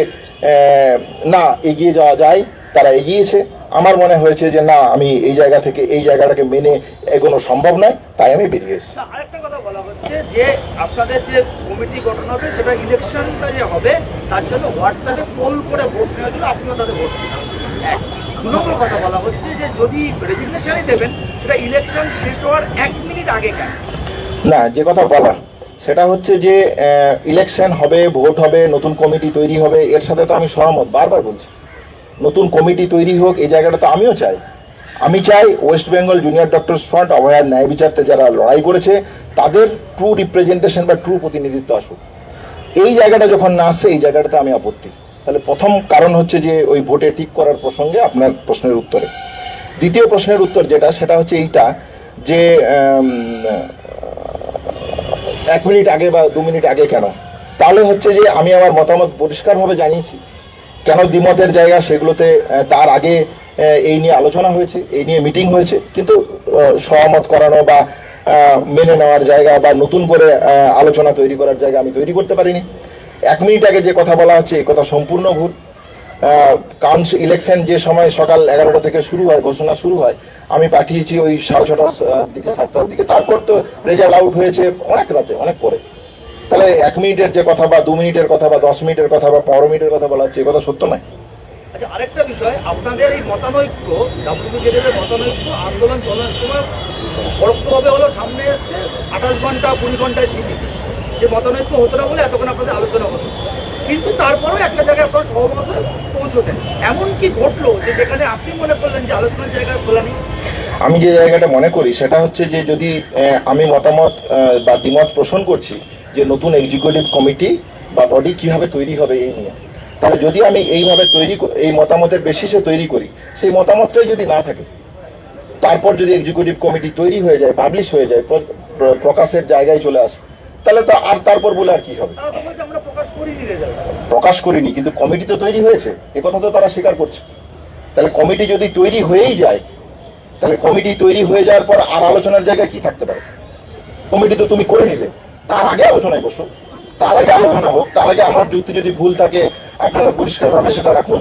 না এগিয়ে যাওয়া যায়, তারা এগিয়েছে। আমার মনে হয়েছে যে না, আমি এই জায়গা থেকে এই জায়গাটাকে মেনে এগোনো সম্ভব নয়, তাই আমি বেরিয়ে এসেছি। আরেকটা কথা বলা হচ্ছে যে আপনাদের যে কমিটি গঠন হবে সেটা ইলেকশনটা যে হবে তার জন্য হোয়াটসঅ্যাপে পোল করে ভোট নেওয়ার জন্য আপনিও তাদের ভোট দিচ্ছেন। 2 নম্বর কথা বলা হচ্ছে যে যদি রেজিগনেশনই দেবেন সেটা ইলেকশন শেষ হওয়ার 1 মিনিট আগে কেন? না, যে কথা বলা সেটা হচ্ছে যে ইলেকশন হবে, ভোট হবে, নতুন কমিটি তৈরি হবে, এর সাথে তো আমি সহমত, বারবার বলছি। নতুন কমিটি তৈরি হোক, এই জায়গাটা তো আমিও চাই। আমি চাই West Bengal junior doctors front অভয়ার ন্যায় বিচারতে যারা লড়াই করেছে তাদের ট্রু রিপ্রেজেন্টেশন বা ট্রু প্রতিনিধিত্ব আসুক। এই জায়গাটা যখন না আসছে, এই জায়গাটাতে আমি আপত্তি। তাহলে প্রথম কারণ হচ্ছে যে ওই ভোটে ঠিক করার প্রসঙ্গে আপনার প্রশ্নের উত্তরে। দ্বিতীয় প্রশ্নের উত্তর যেটা, সেটা হচ্ছে এইটা যে 1 মিনিট আগে বা 2 মিনিট আগে কেন? তাহলে হচ্ছে যে আমি আমার মতামত পরিষ্কারভাবে জানিয়েছি। কেন দ্বিমতের জায়গা সেগুলোতে তার আগে এই নিয়ে আলোচনা হয়েছে, এই নিয়ে মিটিং হয়েছে, কিন্তু সহমত করানো বা মেনে নেওয়ার জায়গা বা নতুন করে আলোচনা তৈরি করার জায়গা আমি তৈরি করতে পারিনি। 1 মিনিট আগে যে কথা বলা হচ্ছে এই কথা সম্পূর্ণ ভুল। কাউন্সিল ইলেকশন যে সময় সকাল 11টা থেকে শুরু হয়, ঘোষণা শুরু হয়, আমি পাঠিয়েছি ওই 6:30 দিকে 7টার দিকে। তারপর তো রেজাল্ট আউট হয়েছে অনেক রাতে, অনেক পরে। তাহলে 1 মিনিটের যে কথা বা 2 মিনিটের কথা বা 10 মিনিটের কথা বা 15 মিনিটের কথা বলা হচ্ছে, এই কথা সত্য নয়। আচ্ছা, আরেকটা বিষয়, আপনাদের এই মতানৈক্য, ডাব্লিউবিজেডির মতানৈক্য আন্দোলন চলার সময় পরোক্ষভাবে হলো সামনে এসছে 28 ঘন্টা 20 ঘন্টায় চিঠি যে মতানৈক্য হতো না বলে এতক্ষণ আপনাদের আলোচনা হতো, কিন্তু তারপরেও একটা জায়গায় আপনারা সহমত পৌঁছতেন। এমন কি ঘটলো যে যেখানে আপনি মনে করলেন যে আলোচনার জায়গা খোলা নেই? আমি যে জায়গাটা মনে করি সেটা হচ্ছে যে যদি আমি মতামত বা দ্বিমত পোষণ করছি যে নতুন এক্সিকিউটিভ কমিটি বা বডি কিভাবে তৈরি হবে এই নিয়ে, তাহলে যদি আমি এইভাবে এই মতামতের বেসিসে তৈরি করি, সেই মতামতটাই যদি না থাকে, তারপর যদি এক্সিকিউটিভ কমিটি তৈরি হয়ে যায়, পাবলিশ হয়ে যায়, প্রকাশের জায়গায় চলে আসে, তাহলে তো আর তারপর বলে আর কি হবে? আমরা প্রকাশ করিনি, কিন্তু কমিটি তো তৈরি হয়েছে, এ কথা তো তারা স্বীকার করছে। তাহলে কমিটি যদি তৈরি হয়েই যায়, তাহলে কমিটি তৈরি হয়ে যাওয়ার পর আর আলোচনার জায়গায় কি থাকতে পারে? কমিটি তো তুমি করে নিলে, তার আগে আলোচনায় বসো, তার আগে আলোচনা হোক, তার আগে আমার যুক্তি যদি ভুল থাকে আপনারা পরিষ্কারভাবে সেটা রাখুন।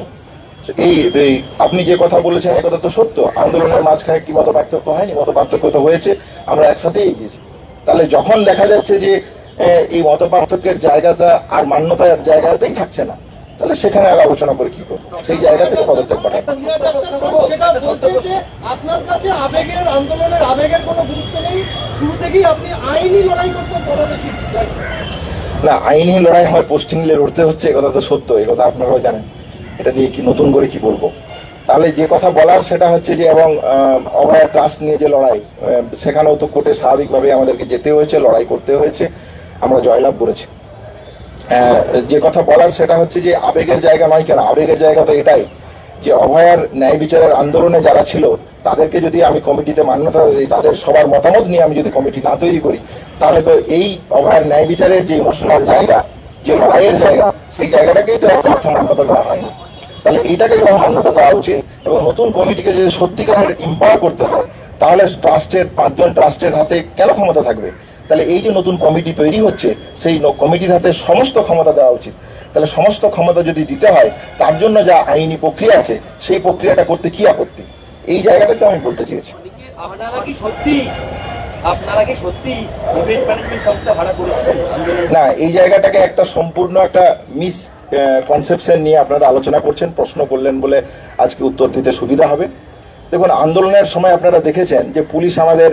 এই আপনি যে কথা বলেছেন এ কথা তো সত্য। আন্দোলনের মাঝখানে কি মত পার্থক্য হয়নি? মত পার্থক্য তো হয়েছে, আমরা একসাথেই এগিয়েছি। তাহলে যখন দেখা যাচ্ছে যে এই মত পার্থক্যের জায়গাটা আর মান্যতার জায়গাতেই থাকছে না, তাহলে সেখানে আর আলোচনা করে কি করবো, সেই জায়গা থেকে পদত্যাগ পাঠাবো। জুনিয়র ডাক্তারবাবু যেটা বলছে যে আপনার কাছে আবেগের আন্দোলনের আবেগের কোনো গুরুত্ব নেই, শুরু থেকেই আপনি আইনি লড়াই করতে বড় বেশি না, আইনি লড়াই আমার পোস্টিং নিয়ে লড়তে হচ্ছে, এ কথা তো সত্য, এ কথা আপনারাও জানেন, এটা দিয়ে কি নতুন করে কি বলবো। তাহলে যে কথা বলার সেটা হচ্ছে যে, এবং অভয়া ট্রাস্ট নিয়ে যে লড়াই, সেখানেও তো কোর্টে স্বাভাবিকভাবে আমাদেরকে যেতে হয়েছে, লড়াই করতে হয়েছে, আমরা জয়লাভ করেছি। যে কথা বলার সেটা হচ্ছে যে আবেগের জায়গা নয় কেন, আবেগের জায়গা তো এটাই যে অভয়ার ন্যায় বিচারের আন্দোলনে যারা ছিল তাদেরকে যদি আমি কমিটিতে মান্যতা দিই, তাদের সবার মতামত নিয়ে আমি যদি কমিটি না তৈরি করি, তাহলে তো এই অভয়ার ন্যায় বিচারের যে ইমোশনাল জায়গা, যে লড়াইয়ের জায়গা, সেই জায়গাটাকেই তো একটা মান্যতা দেওয়া হয়নি। তাহলে এইটাকে যখন মান্যতা দেওয়া উচিত এবং নতুন কমিটিকে যদি সত্যিকারের ইম্পাওয়ার করতে হয়, তাহলে ট্রাস্টের 5 জন ট্রাস্টের হাতে কেন ক্ষমতা থাকবে? তাহলে এই যে নতুন কমিটি তৈরি হচ্ছে, সেই কমিটির হাতে সমস্ত ক্ষমতা দেওয়া উচিত। তাহলে সমস্ত ক্ষমতা যদি দিতে হয়, তার জন্য যা আইনি প্রক্রিয়া আছে সেই প্রক্রিয়াটা করতে কি আপত্তি, এই জায়গাটাতে আমি বলতে চেয়েছি। আপনারা কি সত্যি ইভেন্ট ম্যানেজমেন্ট সংস্থা ভাড়া করেছিলেন? না, এই জায়গাটাকে একটা সম্পূর্ণ একটা মিস কনসেপশন নিয়ে আপনারা আলোচনা করছেন, প্রশ্ন করলেন বলে আজকে উত্তর দিতে সুবিধা হবে। দেখুন, আন্দোলনের সময় আপনারা দেখেছেন যে পুলিশ আমাদের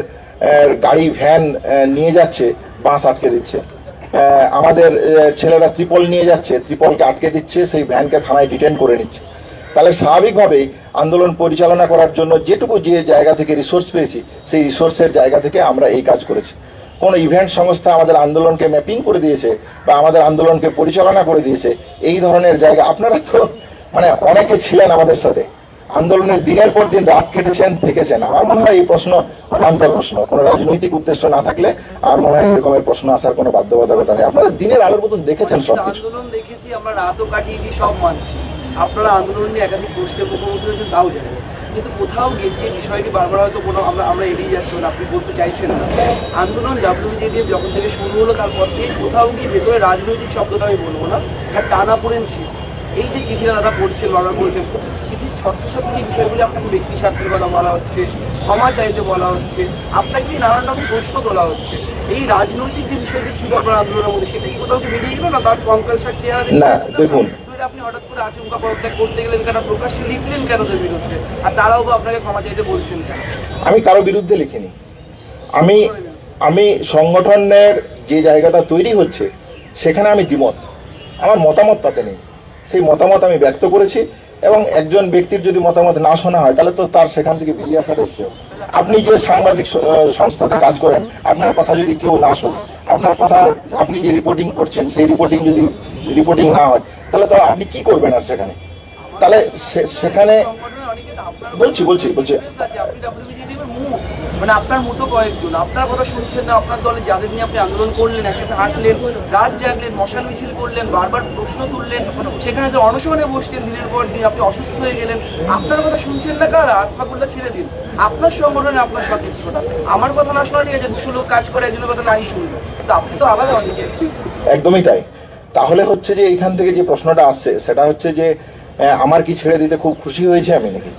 গাড়ি ভ্যান নিয়ে যাচ্ছে, বাস আটকে দিচ্ছে, আমাদের ছেলেরা ত্রিপল নিয়ে যাচ্ছে, ত্রিপলকে আটকে দিচ্ছে, সেই ভ্যানকে থানায় ডিটেন করে নিচ্ছে। তাহলে স্বাভাবিকভাবেই আন্দোলন পরিচালনা করার জন্য যেটুকু যে জায়গা থেকে রিসোর্স পেয়েছি, সেই রিসোর্সের জায়গা থেকে আমরা এই কাজ করেছি। কোন ইভেন্ট সংস্থা আমাদের আন্দোলনকে ম্যাপিং করে দিয়েছে বা আমাদের আন্দোলনকে পরিচালনা করে দিয়েছে, এই ধরনের জায়গা আপনারা তো অনেকে ছিলেন আমাদের সাথে, আন্দোলনের দিনের পর দিন রাত কেটেছেন, থেকেছেন। আমার মনে হয় এই প্রশ্ন অন্তর প্রশ্ন, কোনো রাজনৈতিক উদ্দেশ্য না থাকলে আমার মনে হয় এরকমের প্রশ্ন আসার কোনো বাধ্যবাধকতা নেই। আপনারা দিনের আলোর মতন দেখেছেন সবকিছু। আন্দোলন দেখেছি, আমরা রাতও কাটিয়েছি, সব মানছি। আপনারা আন্দোলন নিয়ে একাধিক প্রশ্নের মুখোমুখি হয়েছেন, তাও জানেন, কিন্তু কোথাও গিয়ে যে বিষয়টি বারবার হয়তো কোনো আমরা এড়িয়ে যাচ্ছি, আপনি বলতে চাইছেন না। আন্দোলন WJDF যখন থেকে শুরু হলো, তারপর থেকে কোথাও গিয়ে ভেতরে রাজনৈতিক শব্দটা আমি বলবো না, একটা টানাপোড়েন ছিল। এই যে চিঠিটা দাদা পড়ছেন, বারবার বলছেন, চিঠির ছত্রছত্র যে বিষয়গুলি আপনাকে ব্যক্তি স্বার্থের কথা বলা হচ্ছে, ক্ষমা চাইতে বলা হচ্ছে, আপনাকে নানান রকম প্রশ্ন তোলা হচ্ছে, এই রাজনৈতিক যে বিষয়টি ছিল আপনার আন্দোলনের মধ্যে, সেটা কি কোথাও কি বেরিয়ে গেল না? তার কঙ্কালসার চেহারা না, দেখুন, আপনি হঠাৎ করে আচমকা পদত্যাগ করতে গেলেন কেন? প্রকাশ্যে লিখলেন কেন তাদের বিরুদ্ধে? আর তারাও আপনাকে ক্ষমা চাইতে বলছেন কেন? আমি কারো বিরুদ্ধে লিখিনি। আমি সংগঠনের যে জায়গাটা তৈরি হচ্ছে সেখানে আমি দ্বিমত, আমার মতামত তাতে নেই, সেই মতামত আমি ব্যক্ত করেছি। এবং একজন ব্যক্তির যদি মতামত না শোনা হয়, তাহলে তো তার সেখান থেকে বেরিয়ে আসার শ্রেয়। আপনি যে সাংবাদিক সংস্থাতে কাজ করেন, আপনার কথা যদি কেউ না শোনে, আপনার কথা আপনি যে রিপোর্টিং করছেন সেই রিপোর্টিং না হয়, তাহলে তো আপনি কি করবেন আর সেখানে? তাহলে সেখানে বলছি আপনার মতো কয়েকজন, আপনার কথা শুনছেন না, আপনার দলে যাদের নিয়ে আপনি আন্দোলন করলেন, একসাথে হাঁটলেন, রাত জাগলেন, মশাল মিছিল করলেন, বারবার প্রশ্ন তুললেন, সেখানে তো অনশনে বসতেন দিনের পর দিন, আপনি অসুস্থ হয়ে গেলেন, আপনার কথা শুনছেন না কারা? আসফাকুল্লাহ ছেড়ে দিন, আপনার সংগঠনে আপনার সতীর্থটা, আমার কথা না শোনা ঠিক আছে, 200 লোক কাজ করে, একজনের কথা নাই শুনবে, কিন্তু আপনি তো আলাদা অনেকে। একদমই তাই। তাহলে হচ্ছে যে এইখান থেকে যে প্রশ্নটা আসছে সেটা হচ্ছে যে আমার কি ছেড়ে দিতে খুব খুশি হয়েছে আমি নাকি?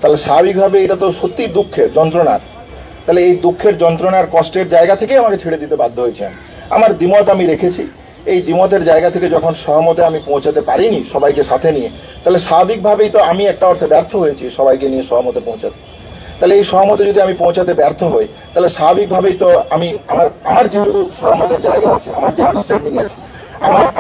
তাহলে স্বাভাবিকভাবে এটা তো সত্যি দুঃখের, যন্ত্রণার। তাহলে এই দুঃখের, যন্ত্রণার, কষ্টের জায়গা থেকে আমাকে ছেড়ে দিতে বাধ্য হয়েছে। আমার দ্বিমত আমি রেখেছি, এই দ্বিমতের জায়গা থেকে যখন সহমতে আমি পৌঁছাতে পারিনি সবাইকে সাথে নিয়ে, তাহলে স্বাভাবিকভাবেই তো আমি একটা অর্থে ব্যর্থ হয়েছি সবাইকে নিয়ে সহমতে পৌঁছাতে। তাহলে এই সহমতে যদি আমি পৌঁছাতে ব্যর্থ হই, তাহলে স্বাভাবিকভাবেই তো আমি আমার যেটুকু সহমতের জায়গা আছে, আমার যে আন্ডারস্ট্যান্ডিং আছে,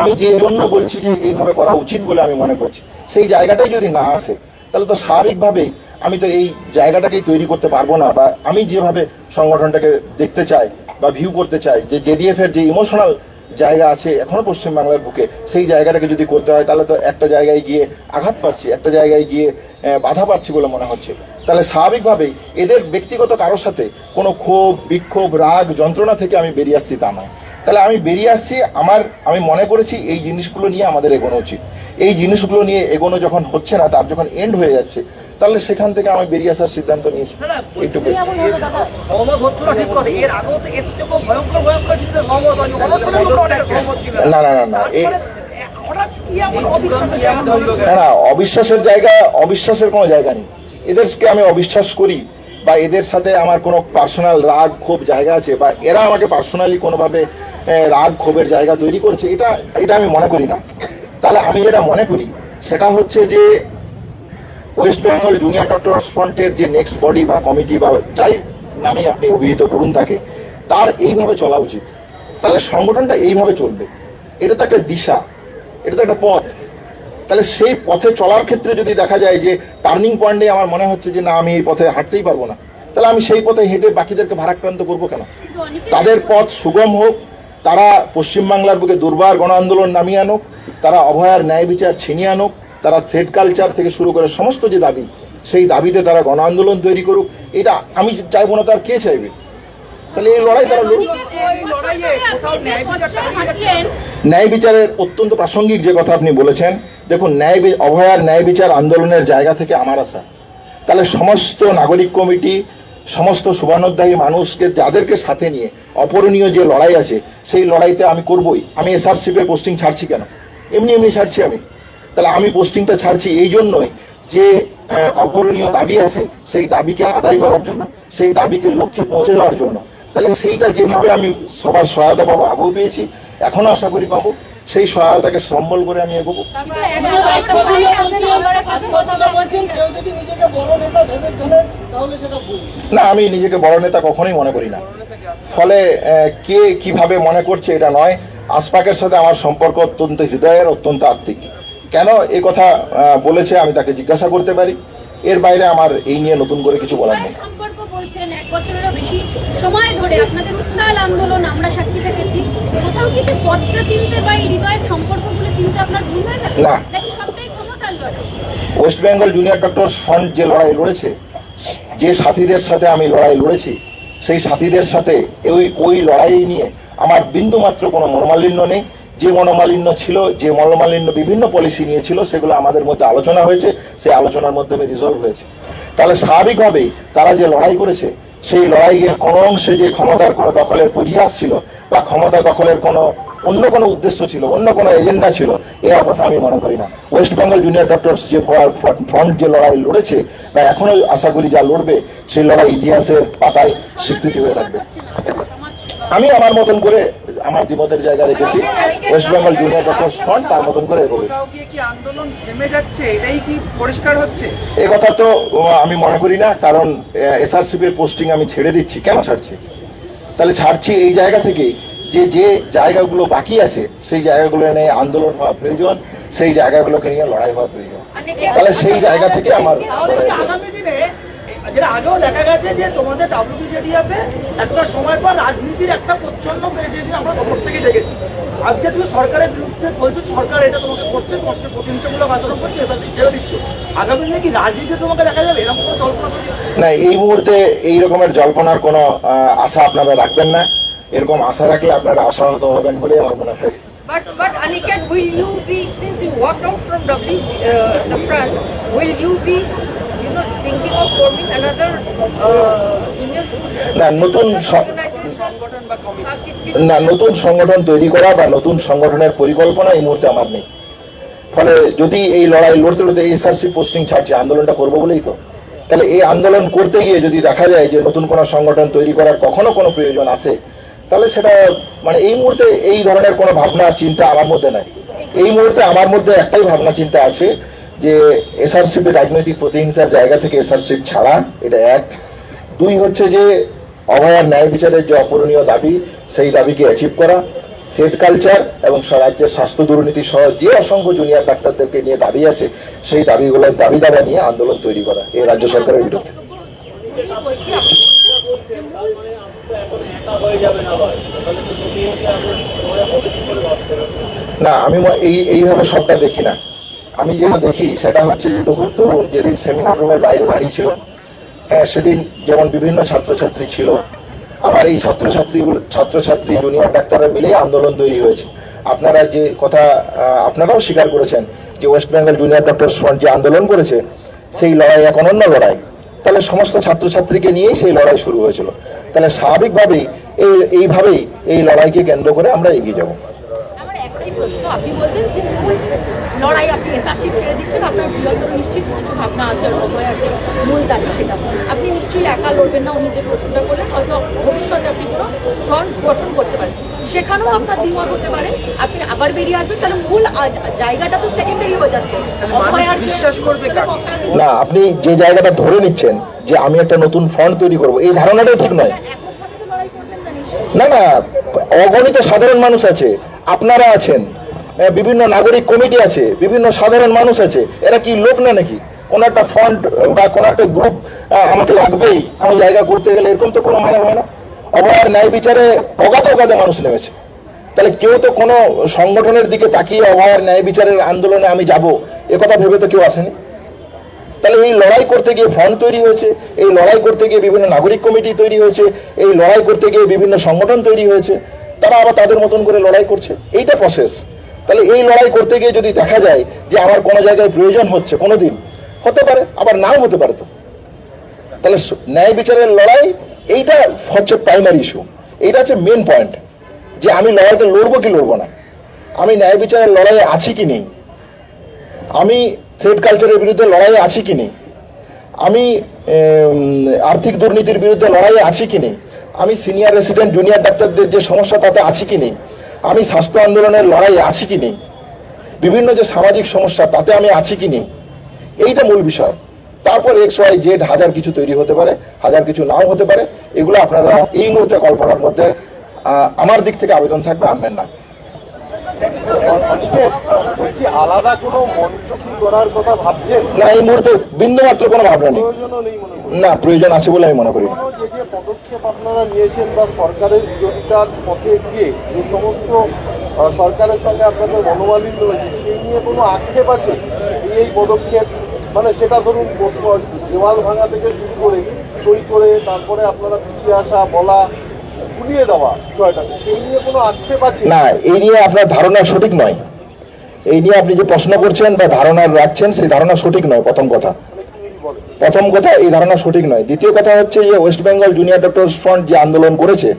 আমি যে জন্য বলছি যে এইভাবে করা উচিত বলে আমি মনে করছি, সেই জায়গাটাই যদি না আসে, তাহলে তো স্বাভাবিকভাবেই আমি তো এই জায়গাটাকেই তৈরি করতে পারবো না। বা আমি যেভাবে সংগঠনটাকে দেখতে চাই বা ভিউ করতে চাই, যে JDF এর যে ইমোশনাল জায়গা আছে এখনো পশ্চিমবাংলার বুকে, সেই জায়গাটাকে যদি করতে হয়, তাহলে তো একটা জায়গায় গিয়ে আঘাত পাচ্ছি, একটা জায়গায় গিয়ে বাধা পাচ্ছি বলে মনে হচ্ছে। তাহলে স্বাভাবিকভাবেই এদের ব্যক্তিগত কারোর সাথে কোনো ক্ষোভ, বিক্ষোভ, রাগ, যন্ত্রণা থেকে আমি বেরিয়ে আসছি তা নয়। তাহলে আমি বেরিয়ে আসছি, আমি মনে করেছি এই জিনিসগুলো নিয়ে আমাদের এগোনো উচিত। এই জিনিসগুলো নিয়ে এগোনো যখন হচ্ছে না, তার যখন এন্ড হয়ে যাচ্ছে, তাহলে সেখান থেকে আমি বেরিয়ে আসার সিদ্ধান্ত নিয়েছি। এইটুকু। না, অবিশ্বাসের জায়গা, অবিশ্বাসের কোনো জায়গা নেই। এদেরকে আমি অবিশ্বাস করি বা এদের সাথে আমার কোনো পার্সোনাল রাগ ক্ষোভ জায়গা আছে, বা এরা আমাকে পার্সোনালি কোনোভাবে রাগ ক্ষোভের জায়গা তৈরি করেছে, এটা আমি মনে করি না। তাহলে আমি যেটা মনে করি সেটা হচ্ছে যে ওয়েস্ট বেঙ্গল জুনিয়র ডক্টরস ফ্রন্টের যে নেক্সট বডি বা কমিটি বা যাই নামে আপনি অভিহিত করুন তাকে, তার এইভাবে চলা উচিত। তাহলে সংগঠনটা এইভাবে চলবে, এটা তো একটা দিশা, এটা তো একটা পথ। তাহলে সেই পথে চলার ক্ষেত্রে যদি দেখা যায় যে টার্নিং পয়েন্টে আমার মনে হচ্ছে যে না আমি এই পথে হাঁটতেই পারবো না, তাহলে আমি সেই পথে হেঁটে বাকিদেরকে ভারাক্রান্ত করবো কেন? তাদের পথ সুগম হোক, তারা পশ্চিমবাংলার বুকে দুর্বার গণ আন্দোলন নামিয়ে আনুক, তারা অভয়ার ন্যায় বিচার ছিনিয়ে আনুক, তারা থ্রেড কালচার থেকে শুরু করে সমস্ত যে দাবি, সেই দাবিতে তারা গণ আন্দোলন তৈরি করুক। এটা আমি চাইবো না, তার কে চাইবে? তাহলে এই লড়াই তারা লড়ুক। ন্যায় বিচারের অত্যন্ত প্রাসঙ্গিক যে কথা আপনি বলেছেন, দেখুন অভয়ার ন্যায় বিচার আন্দোলনের জায়গা থেকে আমার আশা, তাহলে সমস্ত নাগরিক কমিটি, সমস্ত শুভানুধ্যায়ী মানুষকে যাদেরকে সাথে নিয়ে অপূরণীয় যে লড়াই আছে সেই লড়াইতে আমি করবই। আমি এসআরসিপি এর পোস্টিং ছাড়ছি কেন? এমনি এমনি ছাড়ছি আমি। তাহলে আমি পোস্টিংটা ছাড়ছি এই জন্যই যে অপূরণীয় দাবি আছে সেই দাবিকে আদায় করার জন্য, সেই দাবিকে লক্ষ্যে পৌঁছে দেওয়ার জন্য। তাহলে সেইটা যেভাবে আমি সবার সহায়তা পাবো, আগেও পেয়েছি, এখনো আশা করি পাবো, সেই সহায়তাকে সম্বল করে আমি এগোবো। না, আমি নিজেকে বড় নেতা কখনোই মনে করি না। ফলে কে কিভাবে মনে করছে এটা নয়, আশফাকের সাথে আমার সম্পর্ক অত্যন্ত হৃদয়ের, অত্যন্ত আত্মিক। কেন এ কথা বলেছে আমি তাকে জিজ্ঞাসা করতে পারি, এর বাইরে আমার এই নিয়ে নতুন করে কিছু বলার নেই। সম্পর্ক বলছেন 1 বছরেরও বেশি সময় ধরে আপনাদের উত্তাল আন্দোলন আমরা সাক্ষী থেকেছি, কোথাও কি পথটা চিনতে বা হৃদয়ের সম্পর্কগুলো চিনতে আপনার ভুল হয়ে গেল না, নাকি সবটাই ক্ষমতার লড়াই? West Bengal junior doctors front যে লড়াই লড়েছে, যে সাথীদের সাথে আমি লড়াই লড়েছি, সেই সাথীদের সাথে ওই লড়াই নিয়ে আমার বিন্দু মাত্র কোনো মনোমালিন্য নেই। যে মনোমালিন্য ছিল, যে মনোমালিন্য বিভিন্ন পলিসি নিয়েছিল, সেগুলো আমাদের মধ্যে আলোচনা হয়েছে, সেই আলোচনার মাধ্যমে রিজলভ হয়েছে। তাহলে স্বাভাবিকভাবেই তারা যে লড়াই করেছে, সেই লড়াইয়ের কোনো অংশে যে ক্ষমতার কোনো দখলের পরিহাস ছিল বা ক্ষমতা দখলের কোনো অন্য কোনো উদ্দেশ্য ছিল, অন্য কোনো এজেন্ডা ছিল, এর কথা আমি মনে করি না। ওয়েস্ট বেঙ্গল জুনিয়র ডক্টরস যে ফ্রন্ট যে লড়াই লড়েছে বা এখনো আশা করি যা লড়বে, সেই লড়াই ইতিহাসের পাতায় স্বীকৃতি হয়ে থাকবে। আমি আমার মতন করে আমার জীবনের জায়গা রেখেছি, West Bengal junior doctors front তার মতন করে এগোবে। কি আন্দোলন থেমে যাচ্ছে, এটাই কি পরিষ্কার হচ্ছে? এই কথা তো আমি মনে করি না, কারণ এসআরসিপির পোস্টিং আমি ছেড়ে দিচ্ছি। কেন ছাড়ছি? তাহলে ছাড়ছি এই জায়গা থেকে যে যে জায়গাগুলো বাকি আছে সেই জায়গাগুলো নিয়ে আন্দোলন হওয়া প্রয়োজন, সেই জায়গাগুলোকে নিয়ে লড়াই হওয়া প্রয়োজন। তাহলে সেই জায়গা থেকে আমার আগামী দিনে যেটা আগেও দেখা গেছে যে তোমাদের WBJDF একটা সময় পর রাজনীতির একটা প্রচ্ছন্ন আমরা খবর থেকে দেখেছি। আজকে তুমি সরকারের বিরুদ্ধে বলছো, সরকার এটা তোমাকে করছে, তোমার সাথে প্রতিহিংসামূলক আচরণ করছে, এসআরসি ছেড়ে দিচ্ছ। আগামী দিনে কি রাজনীতি তোমাকে দেখা যাবে? এরকম কোনো জল্পনা তৈরি হচ্ছে? না, এই মুহূর্তে এই রকমের জল্পনার কোনো আশা আপনারা রাখবেন না। এরকম আশা রাখলে আপনারা আশাহত হবেন বলে আমার মনে হয়। But Aniket, will you be, since you walked out from the front, will you be, thinking of forming another junior না, নতুন সংগঠন তৈরি করা বা নতুন সংগঠনের পরিকল্পনা এই মুহূর্তে আমার নেই। ফলে যদি এই লড়াই লড়তে লড়তে এসআরসি পোস্টিং ছাড়ছে, আন্দোলনটা করবো বলেই তো। তাহলে এই আন্দোলন করতে গিয়ে যদি দেখা যায় যে নতুন কোনো সংগঠন তৈরি করার কখনো কোনো প্রয়োজন আছে, তাহলে সেটা মানে এই মুহূর্তে এই ধরনের কোনো ভাবনা চিন্তা আমার মধ্যে নাই। এই মুহূর্তে আমার মধ্যে একটাই ভাবনা চিন্তা আছে যে এসআরসিপি রাজনৈতিক প্রতিহিংসার জায়গা থেকে এসআরসিপি ছাড়া, এটা 1। 2 হচ্ছে যে অভয়ার ন্যায় বিচারের যে অপূরণীয় দাবি, সেই দাবিকে অ্যাচিভ করা। থ্রেড কালচার এবং রাজ্যের স্বাস্থ্য দুর্নীতি সহ যে অসংখ্য জুনিয়র ডাক্তারদেরকে নিয়ে দাবি আছে, সেই দাবিগুলোর দাবি দাবা নিয়ে আন্দোলন তৈরি করা এই রাজ্য সরকারের বিরুদ্ধে। না, আমি এইভাবে সবটা দেখি না। আমি যেটা দেখি সেটা হচ্ছে ধরুন যেদিন সেমিনার রুমের বাইরে দাঁড়িয়ে ছিল, সেদিন যেমন বিভিন্ন ছাত্রছাত্রী ছিল, আবার এই ছাত্রছাত্রী জুনিয়র ডাক্তাররা মিলে আন্দোলন তৈরি হয়েছে। আপনারা যে কথা আপনারাও স্বীকার করেছেন যে West Bengal junior doctors front যে আন্দোলন করেছে, সেই লড়াই এক অনন্য লড়াই। তাহলে সমস্ত ছাত্রছাত্রীকে নিয়েই সেই লড়াই শুরু হয়েছিল। তাহলে স্বাভাবিকভাবেই এইভাবেই এই লড়াইকে কেন্দ্র করে আমরা এগিয়ে যাব। আপনি বলছেন যে লড়াই আপনি এসআরসি ছেড়ে দিচ্ছেন, আপনার বৃহত্তর নিশ্চিত কিছু ভাবনা আছে, অভয় আছে, মূল দাবি সেটা। আপনি নিশ্চয়ই একা লড়বেন না, উনি যে প্রশ্নটা করলেন, হয়তো ভবিষ্যতে আপনি কোনো ফ্রন্ট গঠন করতে পারেন। সেখানেও আপনার দ্বিমত হতে পারে, আপনি আবার বেরিয়ে আসবেন, তাহলে মূল জায়গাটা তো সেকেন্ডারি হয়ে যাচ্ছে। মানুষ বিশ্বাস করবে কাকে? না, আপনি যে জায়গাটা ধরে নিচ্ছেন যে আমি একটা নতুন ফন্ড তৈরি করব, এই ধারণাটাই ঠিক নয়। এককভাবে তো লড়াই করবেন না নিশ্চয়ই। না না, অগণিত সাধারণ মানুষ আছে, আপনারা আছেন, বিভিন্ন নাগরিক কমিটি আছে, বিভিন্ন সাধারণ মানুষ আছে, এরা কি লোক না নাকি? কোন একটা ফন্ড বা কোন একটা গ্রুপ আমাকে লাগবেই কোনো জায়গা করতে গেলে, এরকম তো কোনো মানে হয় না। অবহার ন্যায় বিচারে অগাধে অগাধে মানুষ নেমেছে, তাহলে কেউ তো কোনো সংগঠনের দিকে তাকিয়ে অবহার ন্যায় বিচারের আন্দোলনে আমি যাব একথা ভেবে তো কেউ আসেনি। তাহলে এই লড়াই করতে গিয়ে ফ্রন্ট তৈরি হয়েছে, এই লড়াই করতে গিয়ে বিভিন্ন নাগরিক কমিটি তৈরি হয়েছে, এই লড়াই করতে গিয়ে বিভিন্ন সংগঠন তৈরি হয়েছে, তারা আবার তাদের মতন করে লড়াই করছে, এইটা প্রসেস। তাহলে এই লড়াই করতে গিয়ে যদি দেখা যায় যে আমার কোনো জায়গায় প্রয়োজন হচ্ছে, কোনোদিন হতে পারে, আবার নাও হতে পারে, তো তাহলে ন্যায় বিচারের লড়াই এইটা হচ্ছে প্রাইমারি ইস্যু, এইটা হচ্ছে মেন পয়েন্ট, যে আমি লড়াইটা লড়বো কি লড়বো না, আমি ন্যায় বিচারের লড়াইয়ে আছি কি নেই, আমি থ্রেড কালচারের বিরুদ্ধে লড়াইয়ে আছি কি নেই, আমি আর্থিক দুর্নীতির বিরুদ্ধে লড়াইয়ে আছি কি নেই, আমি সিনিয়র রেসিডেন্ট জুনিয়র ডাক্তারদের যে সমস্যা তাতে আছি কি নেই, আমি স্বাস্থ্য আন্দোলনের লড়াইয়ে আছি কি নেই, বিভিন্ন যে সামাজিক সমস্যা তাতে আমি আছি কি নেই, এইটা মূল বিষয়। তারপর XY Z হাজার কিছু তৈরি হতে পারে, হাজার কিছু নাও হতে পারে, এগুলো আপনারা এই মুহূর্তে কল্পনার মধ্যে আমার দিক থেকে আবেদন থাকবে, আনবেন না। বলছি আলাদা কোনো মঞ্চ কি করার কথা ভাবছেন? না, এই মুহূর্তে বিন্দু মাত্র কোনো ভাবনা নেই। প্রয়োজনও নেই মনে করি। না, প্রয়োজন আছে বলে আমি মনে করি। কোনো যে পদক্ষেপ আপনারা নিয়েছেন বা সরকারের বিরোধিতার পথে গিয়ে যে সমস্ত সরকারের সঙ্গে আপনাদের মনোমালিন্য রয়েছে, সেই নিয়ে কোনো আক্ষেপ আছে? এই পদক্ষেপ মানে সেটা ধরুন দেওয়াল ভাঙা থেকে শুরু করে সই করে তারপরে আপনারা পিছিয়ে আসা, বলা, গুলিয়ে দেওয়া বিষয়টাকে, সেই নিয়ে কোনো আক্ষেপ আছে? না, এই নিয়ে আপনার ধারণা সঠিক নয়। এই নিয়ে আপনি যে প্রশ্ন করছেন বা ধারণা রাখছেন, সেই ধারণা সঠিক নয়। প্রথম কথা, এই ধারণা সঠিক নয়। দ্বিতীয় কথা হচ্ছে যে West Bengal junior doctors front যে আন্দোলন করেছে,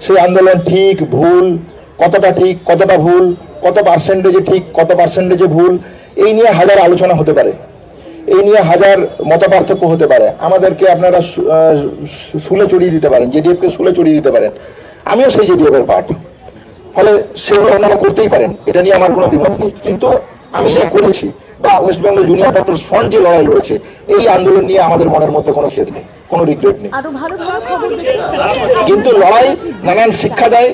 সেই আন্দোলন ঠিক ভুল, কতটা ঠিক কতটা ভুল, কত পার্সেন্টেজে ঠিক কত পার্সেন্টেজে ভুল, এই নিয়ে হাজার আলোচনা হতে পারে, এই নিয়ে হাজার মত পার্থক্য হতে পারে। আমাদেরকে আপনারা শুলে চড়িয়ে দিতে পারেন, জেডিএফকে শুলে চড়িয়ে দিতে পারেন, আমিও সেই জেডিএফ এর পার্ট, ফলে সেগুলো ওনারা করতেই পারেন, এটা নিয়ে আমার কোনো দ্বিমত নেই। কিন্তু আমি যা করেছি বা West Bengal junior doctors front যে লড়াই লড়েছে, এই আন্দোলন নিয়ে আমাদের মনের মধ্যে কোনো খেদ নেই, কোনো রিগ্রেট নেই। আরো ভালো ভালো খবর দেখতে কিন্তু লড়াই নানান শিক্ষা দেয়,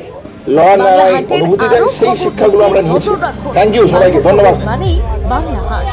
লড়াই নানান অনুভূতি দেয়, সেই শিক্ষাগুলো আমরা নিয়েছি। থ্যাংক ইউ সবাইকে, ধন্যবাদ। মানেই বাংলা হাট।